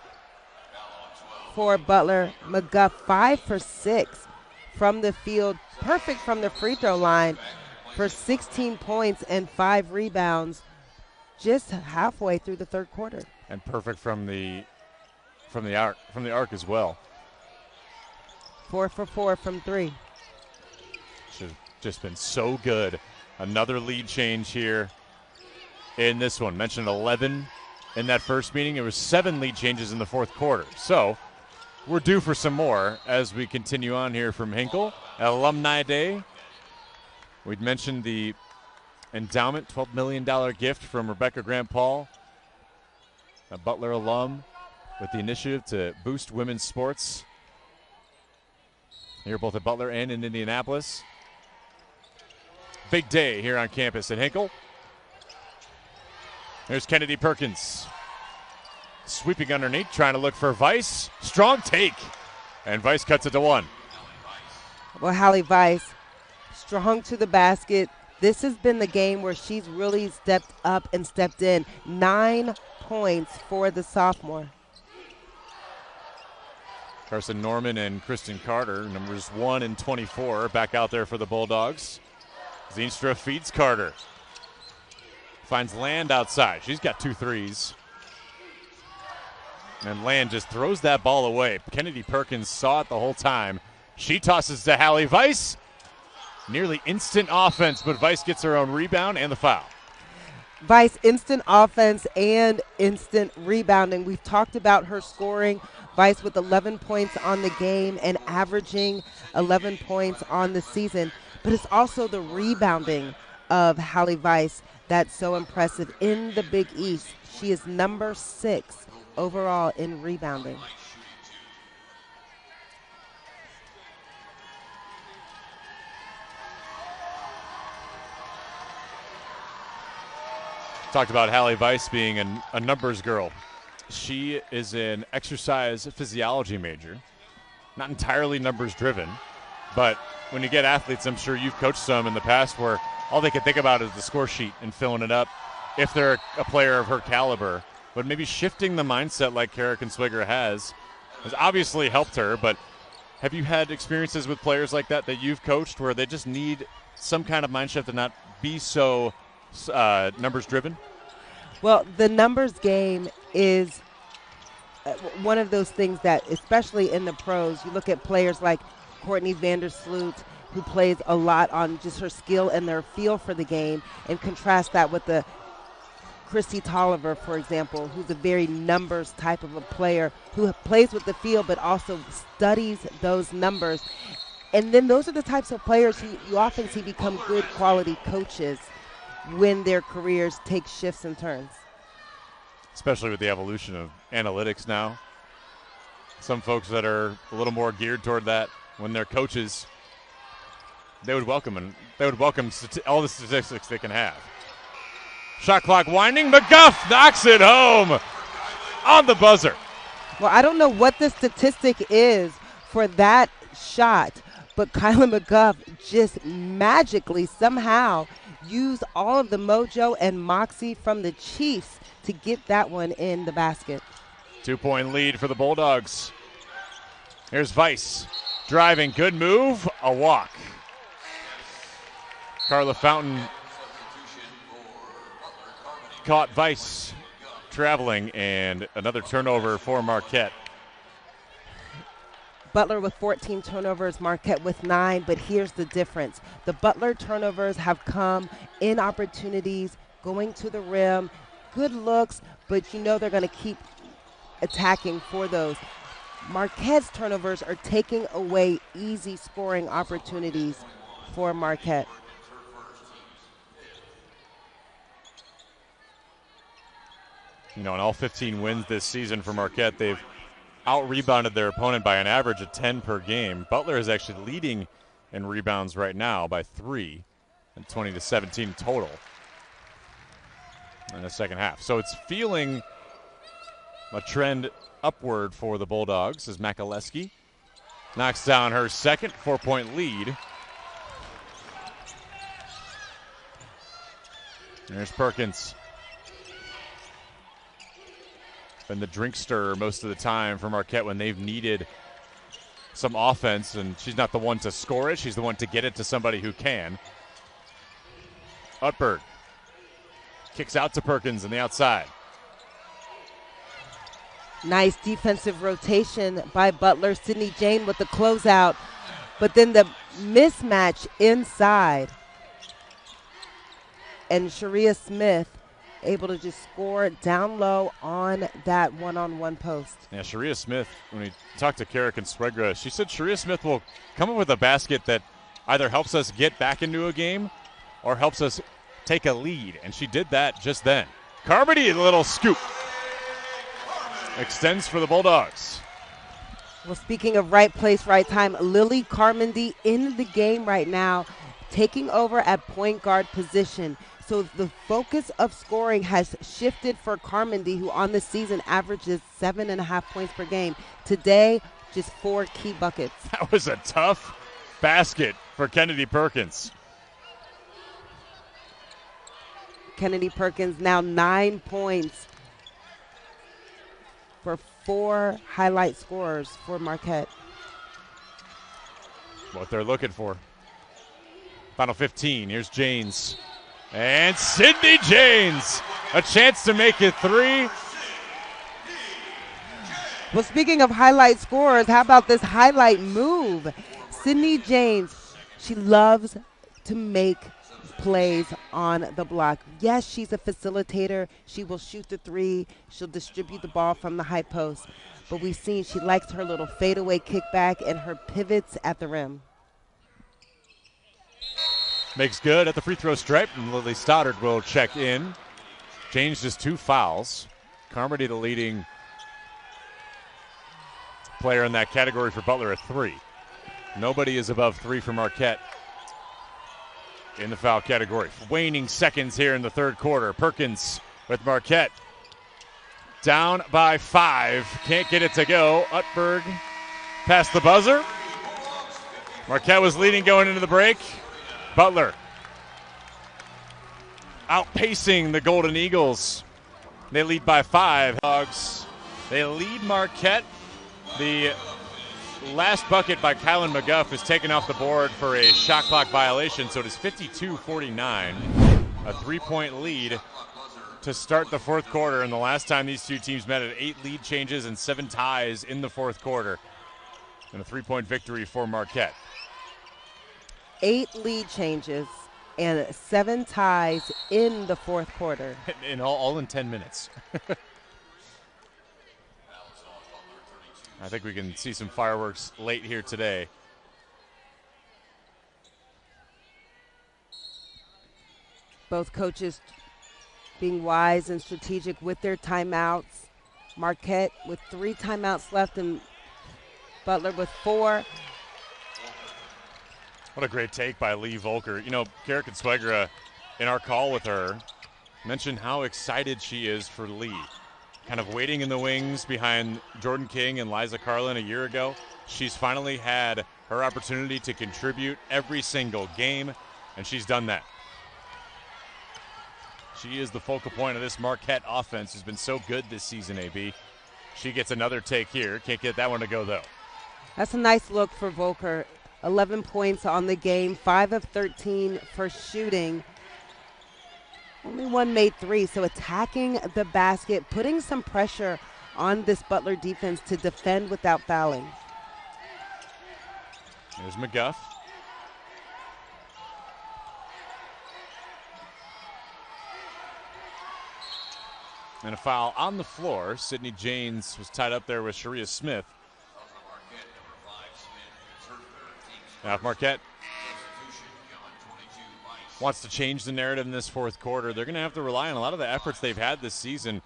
for Butler. McGuff 5 for 6 from the field, perfect from the free throw line for 16 points and 5 rebounds just halfway through the third quarter. And perfect from the arc as well. 4 for 4 from 3. Should have just been so good. Another lead change here in this one. Mentioned 11 in that first meeting. It was 7 lead changes in the fourth quarter. So we're due for some more as we continue on here from Hinkle. Alumni Day. We'd mentioned the endowment, $12 million gift from Rebecca Grant-Paul, a Butler alum, with the initiative to boost women's sports here both at Butler and in Indianapolis. Big day here on campus at Hinkle. There's Kennedy Perkins sweeping underneath, trying to look for Weiss. Strong take, and Weiss cuts it to 1. Well, Hallie Weiss, strong to the basket. This has been the game where she's really stepped up and stepped in. 9 points for the sophomore. Carson Norman and Kristen Carter, numbers 1 and 24, back out there for the Bulldogs. Zeenstra feeds Carter. Finds Land outside. She's got 2 threes. And Land just throws that ball away. Kennedy Perkins saw it the whole time. She tosses to Hallie Weiss. Nearly instant offense, but Weiss gets her own rebound and the foul. Weiss, instant offense and instant rebounding. We've talked about her scoring. Weiss with 11 points on the game and averaging 11 points on the season. But it's also the rebounding of Hallie Weiss that's so impressive in the Big East. She is number 6 overall in rebounding. Talked about Hallie Weiss being a numbers girl. She is an exercise physiology major, not entirely numbers driven, but when you get athletes, I'm sure you've coached some in the past where all they can think about is the score sheet and filling it up if they're a player of her caliber. But maybe shifting the mindset like Kara Conswiger has obviously helped her. But have you had experiences with players like that you've coached where they just need some kind of mind shift to not be so numbers driven? Well, the numbers game is one of those things that, especially in the pros, you look at players like Courtney Vandersloot, who plays a lot on just her skill and their feel for the game, and contrast that with the Christy Tolliver, for example, who's a very numbers type of a player who plays with the feel but also studies those numbers. And then those are the types of players who you often see become good quality coaches when their careers take shifts and turns. Especially with the evolution of analytics now. Some folks that are a little more geared toward that when they're coaches, they would welcome all the statistics they can have. Shot clock winding. McGuff knocks it home on the buzzer. Well, I don't know what the statistic is for that shot, but Kilyn McGuff just magically somehow used all of the mojo and moxie from the Chiefs to get that one in the basket. 2-point lead for the Bulldogs. Here's Weiss driving. Good move. A walk. Carla Fountain caught Vice traveling, and another turnover for Marquette. Butler with 14 turnovers, Marquette with 9, but here's the difference. The Butler turnovers have come in opportunities, going to the rim, good looks, but you know they're going to keep attacking for those. Marquette's turnovers are taking away easy scoring opportunities for Marquette. You know, in all 15 wins this season for Marquette, they've out-rebounded their opponent by an average of 10 per game. Butler is actually leading in rebounds right now by 3, and 20-17 total in the second half. So it's feeling a trend upward for the Bulldogs as Makaleski knocks down her second 4-point lead. There's Perkins. Been the drink stirrer most of the time for Marquette when they've needed some offense, and she's not the one to score it. She's the one to get it to somebody who can. Utberg kicks out to Perkins on the outside. Nice defensive rotation by Butler. Sydney Jane with the closeout, but then the mismatch inside. And Sharia Smith able to just score down low on that one-on-one post. Yeah, Sharia Smith, when we talked to Kara Consuegra, she said Sharia Smith will come up with a basket that either helps us get back into a game or helps us take a lead, and she did that just then. Carmody, a little scoop. Extends for the Bulldogs. Well, speaking of right place, right time, Lily Carmody in the game right now, taking over at point guard position. So the focus of scoring has shifted for Carmody, who on the season averages 7.5 points per game. Today, just 4 key buckets. That was a tough basket for Kennedy Perkins. Kennedy Perkins now 9 points for 4 highlight scorers for Marquette. What they're looking for. Final 15, here's Janes. And Sydney Janes, a chance to make it 3. Well, speaking of highlight scorers, how about this highlight move? Sydney Janes, she loves to make plays on the block. Yes, she's a facilitator. She will shoot the 3. She'll distribute the ball from the high post. But we've seen she likes her little fadeaway kickback and her pivots at the rim. Makes good at the free throw stripe, and Lily Stoddard will check in. James just 2 fouls. Carmody the leading player in that category for Butler at 3. Nobody is above 3 for Marquette in the foul category. Waning seconds here in the third quarter. Perkins with Marquette. Down by 5. Can't get it to go. Utberg past the buzzer. Marquette was leading going into the break. Butler outpacing the Golden Eagles. They lead by 5. Dogs. They lead Marquette. The last bucket by Kilyn McGuff is taken off the board for a shot clock violation, so it is 52-49. A 3-point lead to start the fourth quarter, and the last time these two teams met at 8 lead changes and 7 ties in the fourth quarter. And a 3-point victory for Marquette. 8 lead changes and 7 ties in the fourth quarter. And all in 10 minutes. I think we can see some fireworks late here today. Both coaches being wise and strategic with their timeouts. Marquette with 3 timeouts left and Butler with 4. What a great take by Lee Volker. You know, Kara Consuegra, in our call with her, mentioned how excited she is for Lee. Kind of waiting in the wings behind Jordan King and Liza Carlin a year ago. She's finally had her opportunity to contribute every single game, and she's done that. She is the focal point of this Marquette offense, who's been so good this season, AB. She gets another take here. Can't get that one to go, though. That's a nice look for Volker. 11 points on the game, 5 of 13 for shooting. Only one made three, so attacking the basket, putting some pressure on this Butler defense to defend without fouling. Here's McGuff. And a foul on the floor. Sydney Janes was tied up there with Sharia Smith. Now if Marquette wants to change the narrative in this fourth quarter, they're going to have to rely on a lot of the efforts they've had this season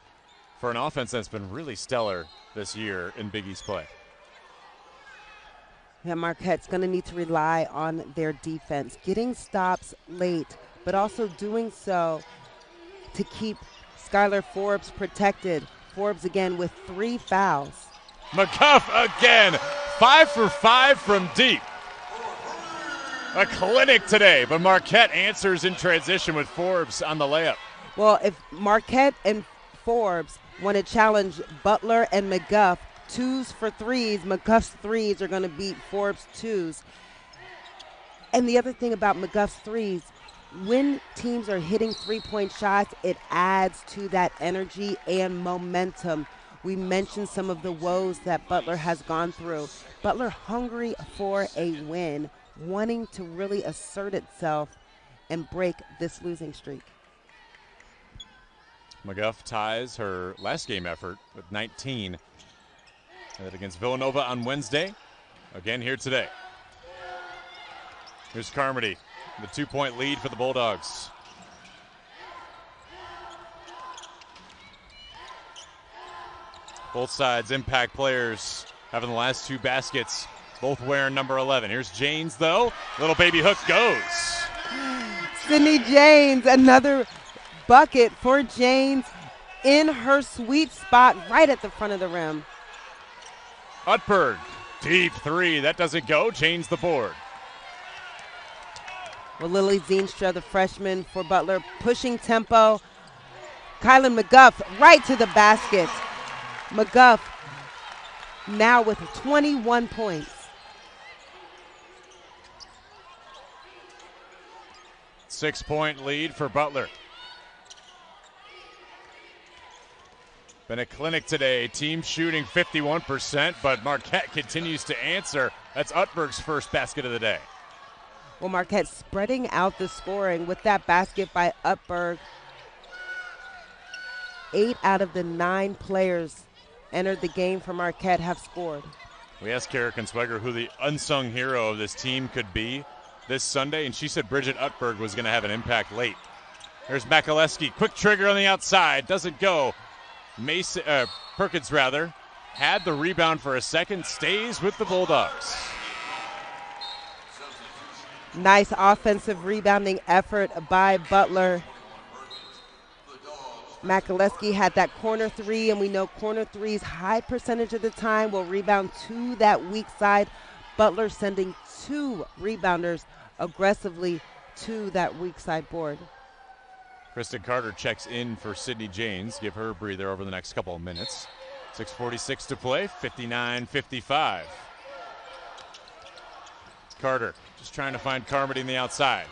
for an offense that's been really stellar this year in Big East play. Yeah, Marquette's going to need to rely on their defense, getting stops late, but also doing so to keep Skylar Forbes protected. Forbes again with 3 fouls. McGuff again, 5 for 5 from deep. A clinic today, but Marquette answers in transition with Forbes on the layup. Well, if Marquette and Forbes want to challenge Butler and McGuff, 2s for 3s, McGuff's 3s are going to beat Forbes' 2s. And the other thing about McGuff's 3s, when teams are hitting three-point shots, it adds to that energy and momentum. We mentioned some of the woes that Butler has gone through. Butler hungry for a win, wanting to really assert itself and break this losing streak. McGuff ties her last game effort with 19. And then against Villanova on Wednesday. Again here today. Here's Carmody, the 2-point lead for the Bulldogs. Both sides impact players having the last 2 baskets, both wearing number 11. Here's Janes, though. Little baby hook goes. Sydney Janes, another bucket for Janes in her sweet spot right at the front of the rim. Utberg, deep 3. That doesn't go. Janes the board. Well, Lily Zeenstra, the freshman for Butler, pushing tempo. Kilyn McGuff right to the basket. McGuff now with 21 points. Six-point lead for Butler. Been a clinic today. Team shooting 51%, but Marquette continues to answer. That's Utberg's first basket of the day. Well, Marquette spreading out the scoring with that basket by Utberg. 8 out of the 9 players entered the game for Marquette have scored. We asked Kara Consweger who the unsung hero of this team could be this Sunday, and she said Bridget Utberg was going to have an impact late. There's Makaleski, quick trigger on the outside, doesn't go. Perkins had the rebound for a second, stays with the Bulldogs. Nice offensive rebounding effort by Butler. Makaleski had that corner 3, and we know corner 3s high percentage of the time will rebound to that weak side. Butler sending 2 rebounders aggressively to that weak side board. Kristen Carter checks in for Sydney Janes. Give her a breather over the next couple of minutes. 6:46 to play, 59-55. Carter just trying to find Carmody in the outside.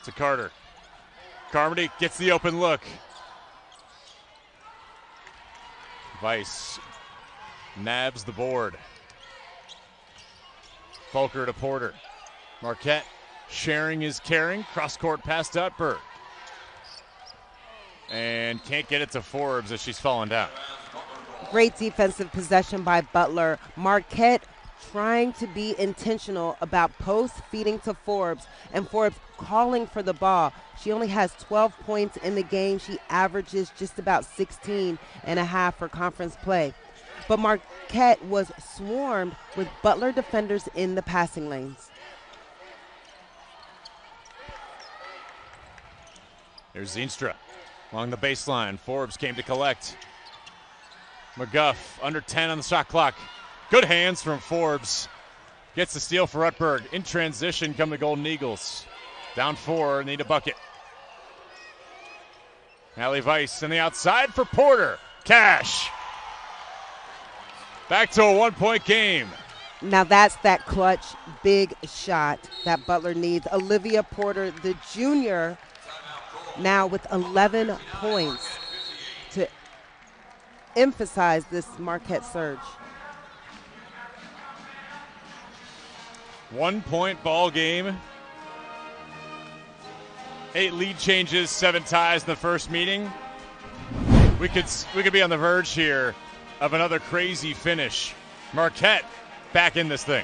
To Carter. Carmody gets the open look. Weiss nabs the board. Fulker to Porter. Marquette sharing is caring. Cross-court pass to Utberg. And can't get it to Forbes as she's falling down. Great defensive possession by Butler. Marquette trying to be intentional about post feeding to Forbes, and Forbes calling for the ball. She only has 12 points in the game. She averages just about 16.5 for conference play. But Marquette was swarmed with Butler defenders in the passing lanes. There's Zeenstra along the baseline. Forbes came to collect. McGuff under 10 on the shot clock. Good hands from Forbes. Gets the steal for Utberg. In transition come the Golden Eagles. Down 4, need a bucket. Allie Weiss on the outside for Porter. Cash. Back to a 1-point game. Now that's that clutch big shot that Butler needs. Olivia Porter, the junior, now with 11 points to emphasize this Marquette surge. 1-point ball game. 8 lead changes, 7 ties in the first meeting. We could be on the verge here of another crazy finish. Marquette back in this thing.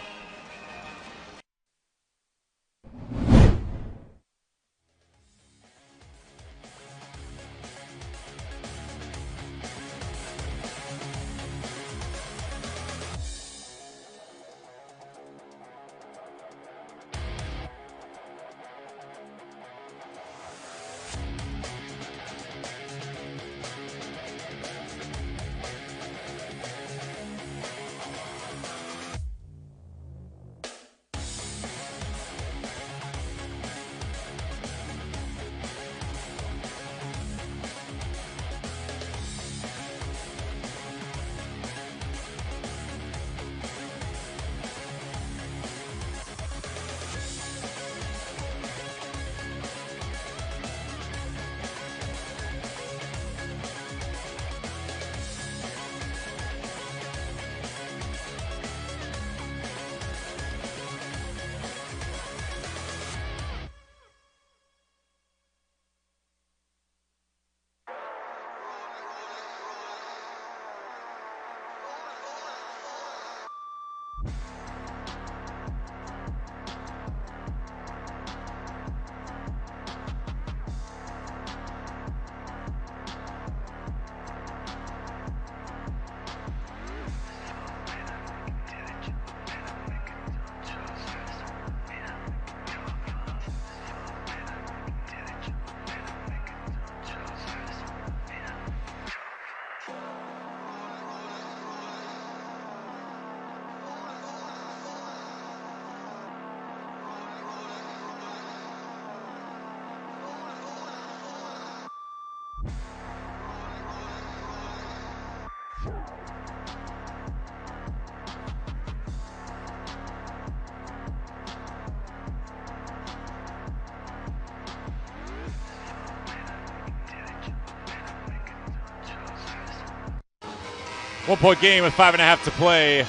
One-point game with 5.5 to play.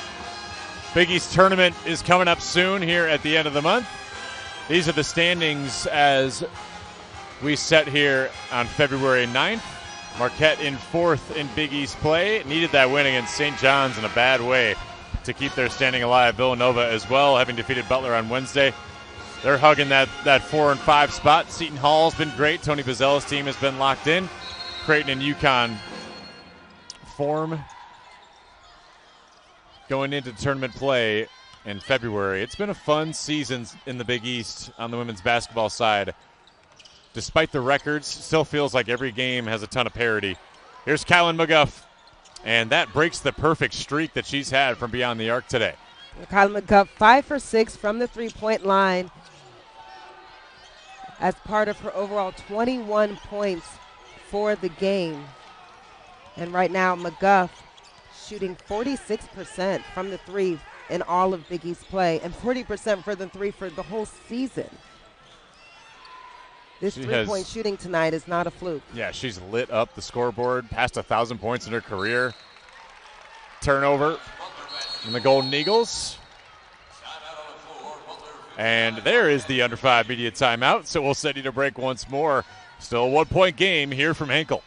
Big East tournament is coming up soon here at the end of the month. These are the standings as we set here on February 9th. Marquette in 4th in Big East play. Needed that win against St. John's in a bad way to keep their standing alive. Villanova as well, having defeated Butler on Wednesday. They're hugging that 4 and 5 spot. Seton Hall's been great. Tony Bazzella's team has been locked in. Creighton and UConn form going into tournament play in February. It's been a fun season in the Big East on the women's basketball side. Despite the records, still feels like every game has a ton of parity. Here's Kilyn McGuff, and that breaks the perfect streak that she's had from beyond the arc today. Kilyn McGuff, 5 for 6 from the three-point line as part of her overall 21 points for the game. And right now, McGuff shooting 46% from the three in all of Big East play and 40% for the three for the whole season. This three-point shooting tonight is not a fluke. Yeah, she's lit up the scoreboard, passed 1,000 points in her career. Turnover in the Golden Eagles. And there is the under 5 media timeout, so we'll send you to break once more. Still a 1-point game here from Henkel.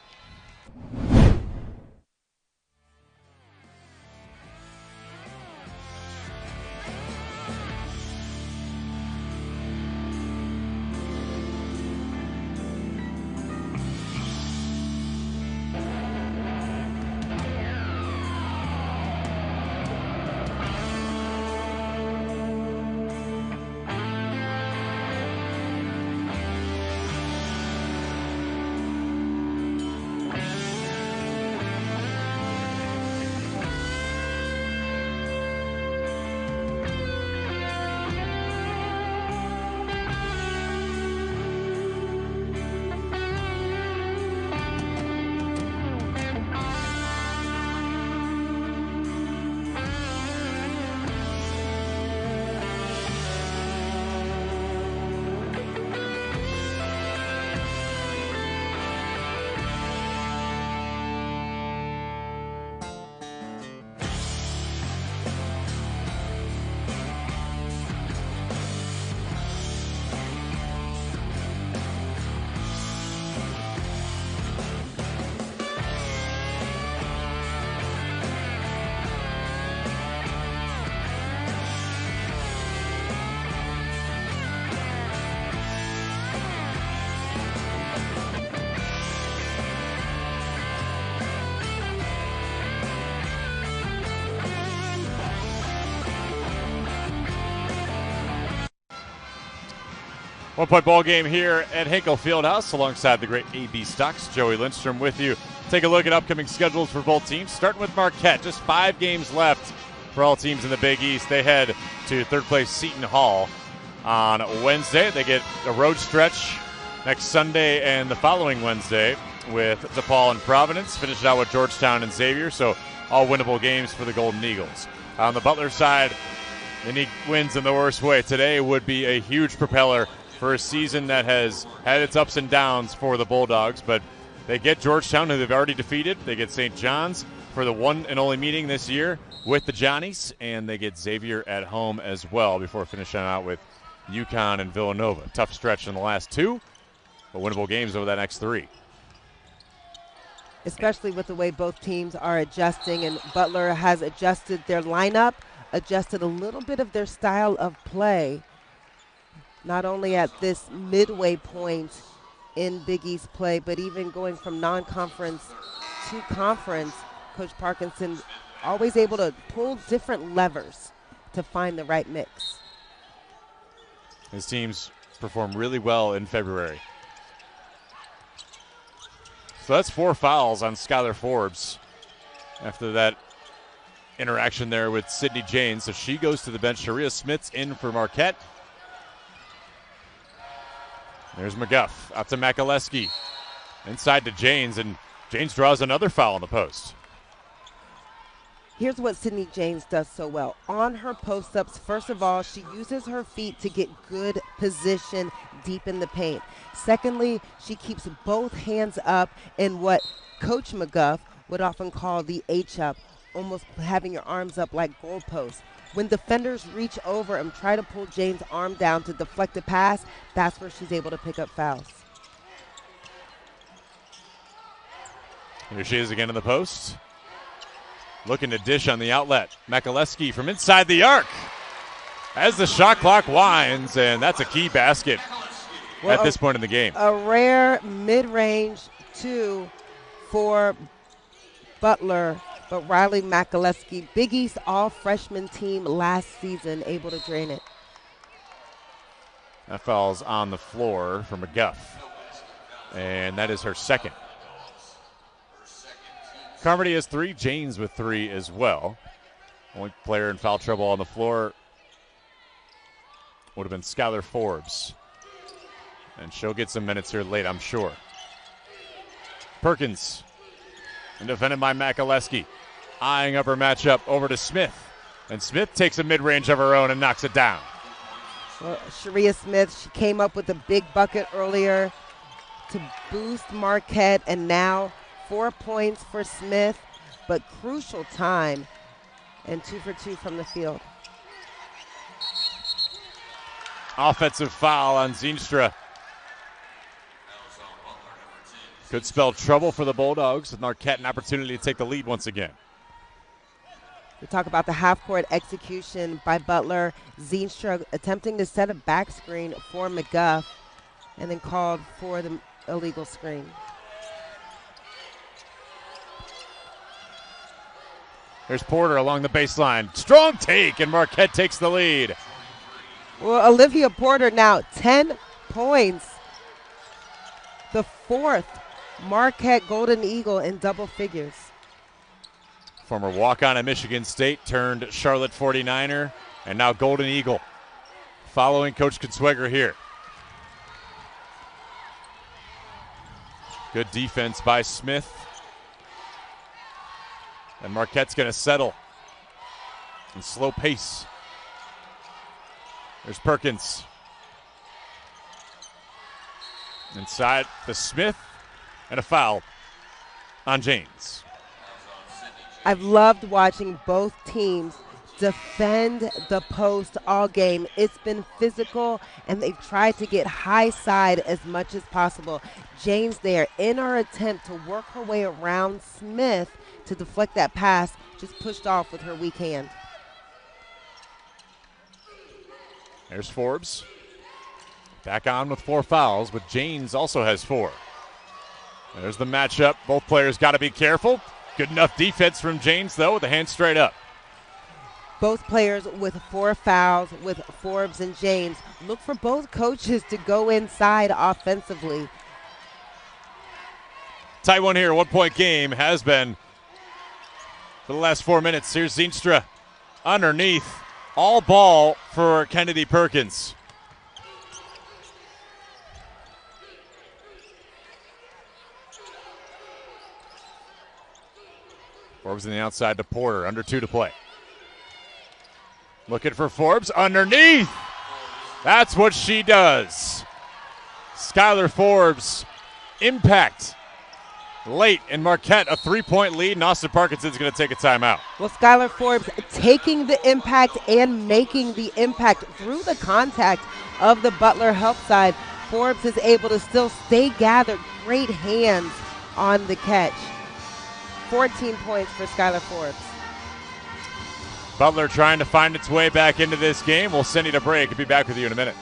1-point ball game here at Hinkle Fieldhouse alongside the great AB Stocks. Joey Lindstrom with you. Take a look at upcoming schedules for both teams. Starting with Marquette, just 5 games left for all teams in the Big East. They head to third place Seton Hall on Wednesday. They get a road stretch next Sunday and the following Wednesday with DePaul and Providence. Finish it out with Georgetown and Xavier. So all winnable games for the Golden Eagles. On the Butler side, they need wins in the worst way. Today would be a huge propeller for a season that has had its ups and downs for the Bulldogs, but they get Georgetown, who they've already defeated. They get St. John's for the one and only meeting this year with the Johnnies, and they get Xavier at home as well before finishing out with UConn and Villanova. Tough stretch in the last 2, but winnable games over that next 3. Especially with the way both teams are adjusting, and Butler has adjusted their lineup, adjusted a little bit of their style of play, not only at this midway point in Big East play, but even going from non-conference to conference. Coach Parkinson always able to pull different levers to find the right mix. His teams perform really well in February. So that's 4 fouls on Skylar Forbes after that interaction there with Sydney Janes. So she goes to the bench. Sharia Smith's in for Marquette. There's McGuff out to Makaleski. Inside to Janes, and Janes draws another foul on the post. Here's what Sydney Janes does so well. On her post-ups, first of all, she uses her feet to get good position deep in the paint. Secondly, she keeps both hands up in what Coach McGuff would often call the H-up, almost having your arms up like goalposts. When defenders reach over and try to pull Jane's arm down to deflect a pass, that's where she's able to pick up fouls. Here she is again in the post. Looking to dish on the outlet. Makaleski from inside the arc as the shot clock winds, and that's a key basket at this point in the game. A rare mid-range 2 for Butler. But Riley Makaleski, Big East all-freshman team last season, able to drain it. That foul's on the floor for McGuff, and that is her second. Carmody has 3, Janes with 3 as well. Only player in foul trouble on the floor would have been Skylar Forbes. And she'll get some minutes here late, I'm sure. Perkins, and defended by Makaleski. Eyeing up her matchup over to Smith. And Smith takes a mid-range of her own and knocks it down. Well, Sharia Smith, she came up with a big bucket earlier to boost Marquette, and now 4 points for Smith, but crucial time, and 2 for 2 from the field. Offensive foul on Zeenstra. Could spell trouble for the Bulldogs, with Marquette an opportunity to take the lead once again. We talk about the half-court execution by Butler. Zeenstra attempting to set a back screen for McGuff, and then called for the illegal screen. There's Porter along the baseline. Strong take, and Marquette takes the lead. Well, Olivia Porter now 10 points. The 4th Marquette Golden Eagle in double figures. Former walk-on at Michigan State turned Charlotte 49er, and now Golden Eagle. Following Coach Consuegra here. Good defense by Smith. And Marquette's going to settle in slow pace. There's Perkins. Inside to Smith, and a foul on Janes. I've loved watching both teams defend the post all game. It's been physical, and they've tried to get high side as much as possible. Janes there in her attempt to work her way around Smith to deflect that pass, just pushed off with her weak hand. There's Forbes. Back on with 4 fouls, but Janes also has 4. There's the matchup. Both players got to be careful. Good enough defense from Janes, though, with the hand straight up. Both players with 4 fouls with Forbes and James. Look for both coaches to go inside offensively. Tight one here, 1 point game has been for the last 4 minutes. Here's Zeenstra underneath. All ball for Kennedy Perkins. Forbes on the outside to Porter, under 2 to play. Looking for Forbes, underneath. That's what she does. Skylar Forbes, impact late in Marquette, a 3-point lead, and Austin Parkinson's going to take a timeout. Well, Skylar Forbes taking the impact and making the impact through the contact of the Butler help side. Forbes is able to still stay gathered. Great hands on the catch. 14 points for Skylar Forbes. Butler trying to find its way back into this game. We'll send you to break. We'll be back with you in a minute.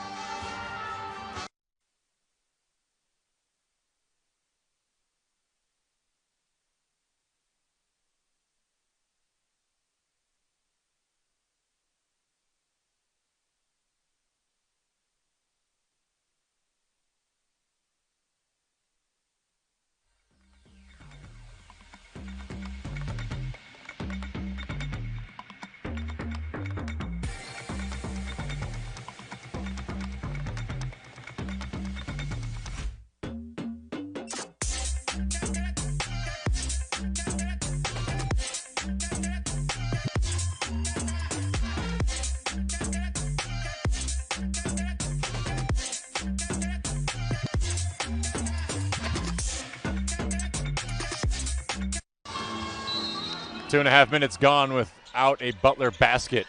Two and a half minutes gone without a Butler basket.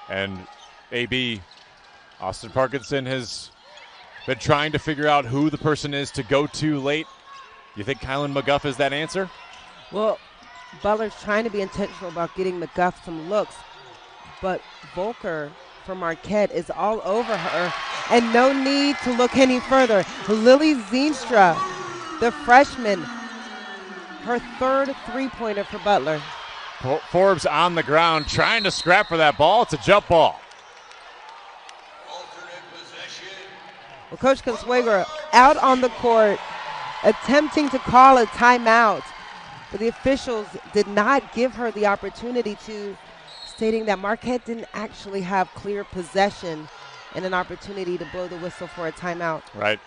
And AB, Austin Parkinson, has been trying to figure out who the person is to go to late. You think Kilyn McGuff is that answer? Well, Butler's trying to be intentional about getting McGuff some looks, but Volker from Marquette is all over her, and no need to look any further. Lily Zeenstra, the freshman, her third three-pointer for Butler. Forbes on the ground trying to scrap for that ball. It's a jump ball. Well, Coach Consuegra out on the court attempting to call a timeout, but the officials did not give her the opportunity to, stating that Marquette didn't actually have clear possession and an opportunity to blow the whistle for a timeout. Right.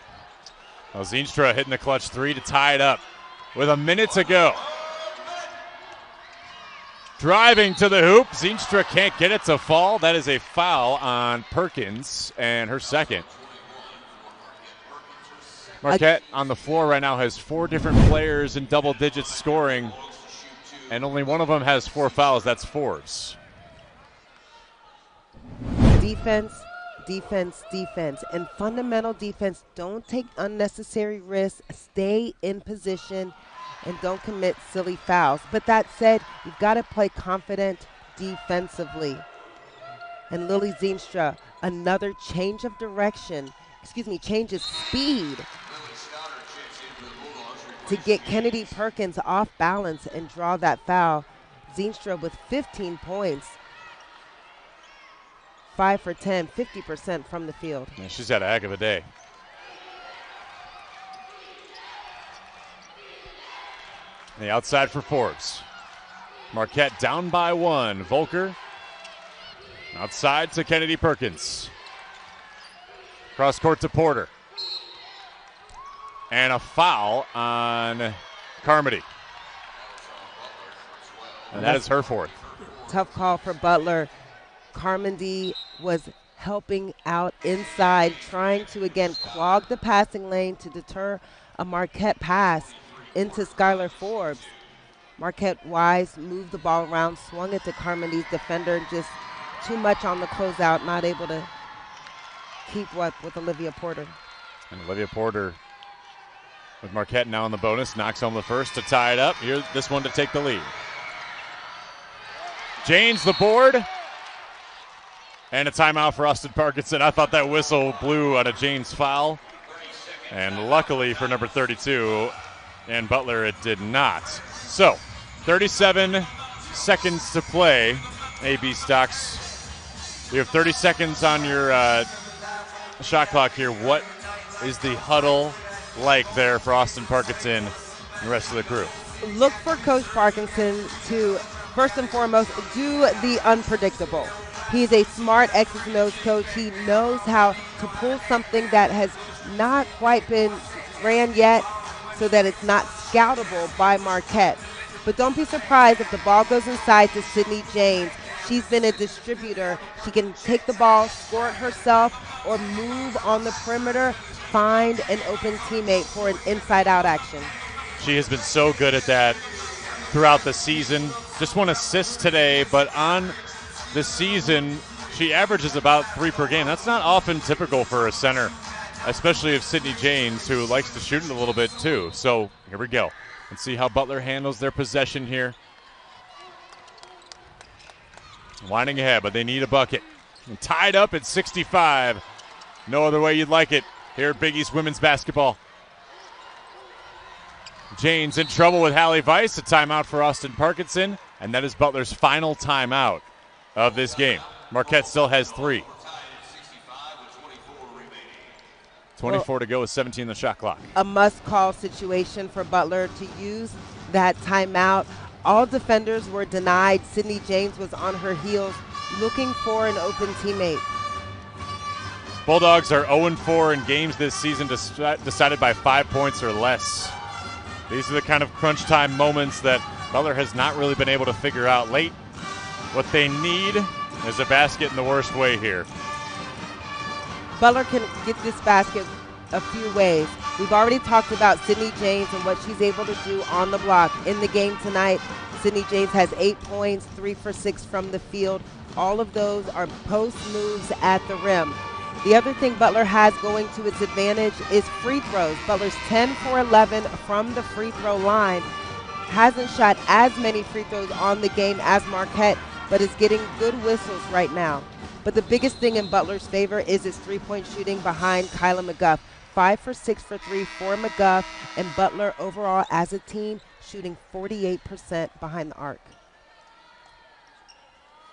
Well, Zeenstra hitting the clutch three to tie it up with a minute to go. Driving to the hoop. Zeenstra can't get it to fall. That is a foul on Perkins, and her second. Marquette on the floor right now has 4 different players in double digits scoring, and only one of them has 4 fouls. That's Forbes. Defense, defense, defense, and fundamental defense. Don't take unnecessary risks. Stay in position and don't commit silly fouls. But that said, you've got to play confident defensively. And Lily Zeenstra, another change of direction, change of speed to get Kennedy Perkins off balance and draw that foul. Zeenstra with 15 points. 5 for 10, 50% from the field. Yeah, she's had a heck of a day. The outside for Forbes. Marquette down by 1. Volker outside to Kennedy Perkins. Cross court to Porter. And a foul on Carmody. And that is her 4th. Tough call for Butler. Carmody was helping out inside, trying to, again, clog the passing lane to deter a Marquette pass into Skylar Forbes. Marquette Wise moved the ball around, swung it to Carmody's defender, just too much on the closeout, not able to keep up with Olivia Porter. And Olivia Porter, with Marquette now in the bonus, knocks home the first to tie it up. Here's this one to take the lead. Janes the board. And a timeout for Austin Parkinson. I thought that whistle blew on a James foul. And luckily for number 32 and Butler, it did not. So, 37 seconds to play AB Stocks. You have 30 seconds on your shot clock here. What is the huddle like there for Austin Parkinson and the rest of the crew? Look for Coach Parkinson to, first and foremost, do the unpredictable. He's a smart X's and O's coach. He knows how to pull something that has not quite been ran yet so that it's not scoutable by Marquette. But don't be surprised if the ball goes inside to Sydney James. She's been a distributor. She can take the ball, score it herself, or move on the perimeter, find an open teammate for an inside-out action. She has been so good at that throughout the season. Just one assist today, but on the season, she averages about 3 per game. That's not often typical for a center, especially of Sydney James, who likes to shoot it a little bit too. So here we go. Let's see how Butler handles their possession here. Winding ahead, but they need a bucket. And tied up at 65. No other way you'd like it here at Big East women's basketball. James in trouble with Hallie Weiss. A timeout for Austin Parkinson. And that is Butler's final timeout of this game. Marquette still has 3. 24 to go with 17 on the shot clock. A must-call situation for Butler to use that timeout. All defenders were denied. Sydney James was on her heels looking for an open teammate. Bulldogs are 0-4 in games this season decided by 5 points or less. These are the kind of crunch time moments that Butler has not really been able to figure out late. What they need is a basket in the worst way here. Butler can get this basket a few ways. We've already talked about Sydney James and what she's able to do on the block. In the game tonight, Sydney James has 8 points, 3 for 6 from the field. All of those are post moves at the rim. The other thing Butler has going to its advantage is free throws. Butler's 10 for 11 from the free throw line. Hasn't shot as many free throws on the game as Marquette, but is getting good whistles right now. But the biggest thing in Butler's favor is its three-point shooting behind Kilyn McGuff. 5 for 6 for 3 for McGuff, and Butler overall as a team shooting 48% behind the arc.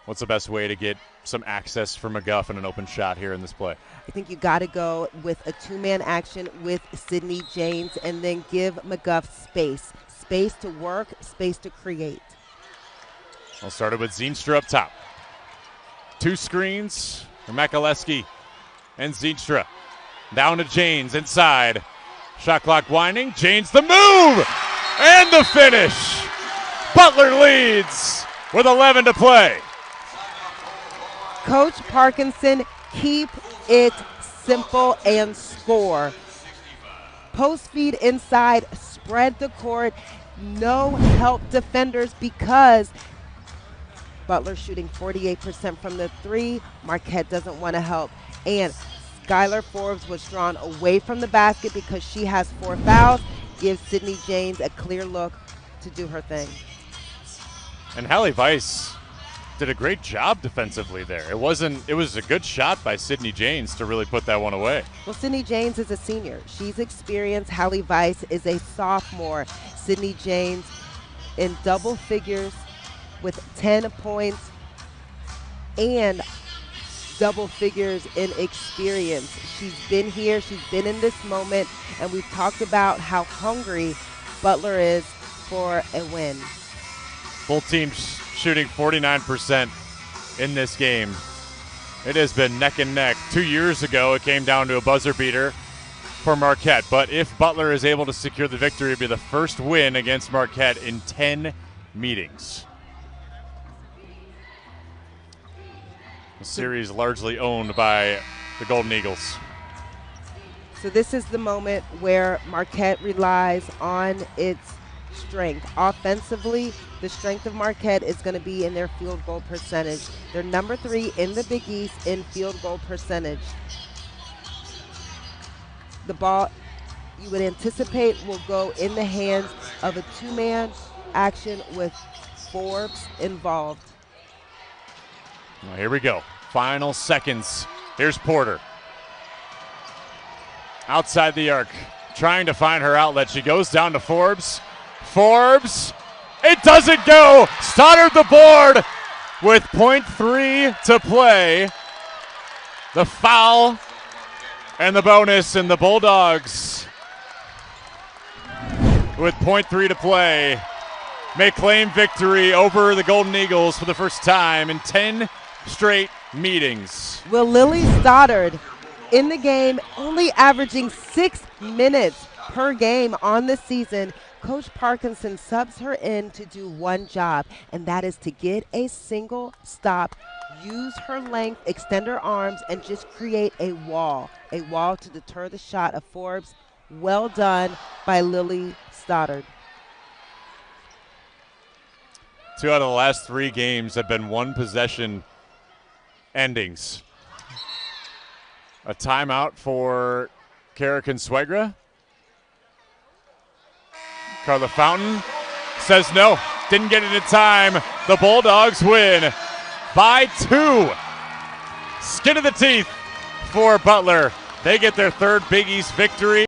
What's the best way to get some access for McGuff and an open shot here in this play? I think you got to go with a two-man action with Sydney James and then give McGuff space. Space to work, space to create. I'll start it with Zeenstra up top. 2 screens for Makaleski and Zeenstra. Down to Janes inside. Shot clock winding. Janes the move! And the finish! Butler leads with 11 to play. Coach Parkinson, keep it simple and score. Post feed inside, spread the court, no help defenders because Butler shooting 48% from the 3. Marquette doesn't want to help. And Skylar Forbes was drawn away from the basket because she has 4 fouls. Gives Sydney James a clear look to do her thing. And Hallie Weiss did a great job defensively there. It was a good shot by Sydney James to really put that one away. Well, Sydney James is a senior. She's experienced. Hallie Weiss is a sophomore. Sydney James in double figures with 10 points and double figures in experience. She's been here. She's been in this moment. And we've talked about how hungry Butler is for a win. Both teams shooting 49% in this game. It has been neck and neck. 2 years ago, it came down to a buzzer beater for Marquette. But if Butler is able to secure the victory, it'll be the first win against Marquette in 10 meetings. The series largely owned by the Golden Eagles. So this is the moment where Marquette relies on its strength. Offensively, the strength of Marquette is going to be in their field goal percentage. They're number 3 in the Big East in field goal percentage. The ball, you would anticipate, will go in the hands of a two-man action with Forbes involved. Well, here we go. Final seconds. Here's Porter. Outside the arc, trying to find her outlet. She goes down to Forbes. Forbes, it doesn't go. Stoddard the board, with .3 to play. The foul and the bonus, and the Bulldogs with .3 to play may claim victory over the Golden Eagles for the first time in 10 straight meetings. Will Lily Stoddard in the game, only averaging 6 minutes per game on the season. Coach Parkinson subs her in to do one job, and that is to get a single stop, use her length, extend her arms, and just create a wall to deter the shot of Forbes. Well done by Lily Stoddard. 2 out of the last 3 games have been one possession endings. A timeout for Kara Consuegra. Carla Fountain says no. Didn't get it in time. The Bulldogs win by 2. Skin of the teeth for Butler. They get their third Big East victory.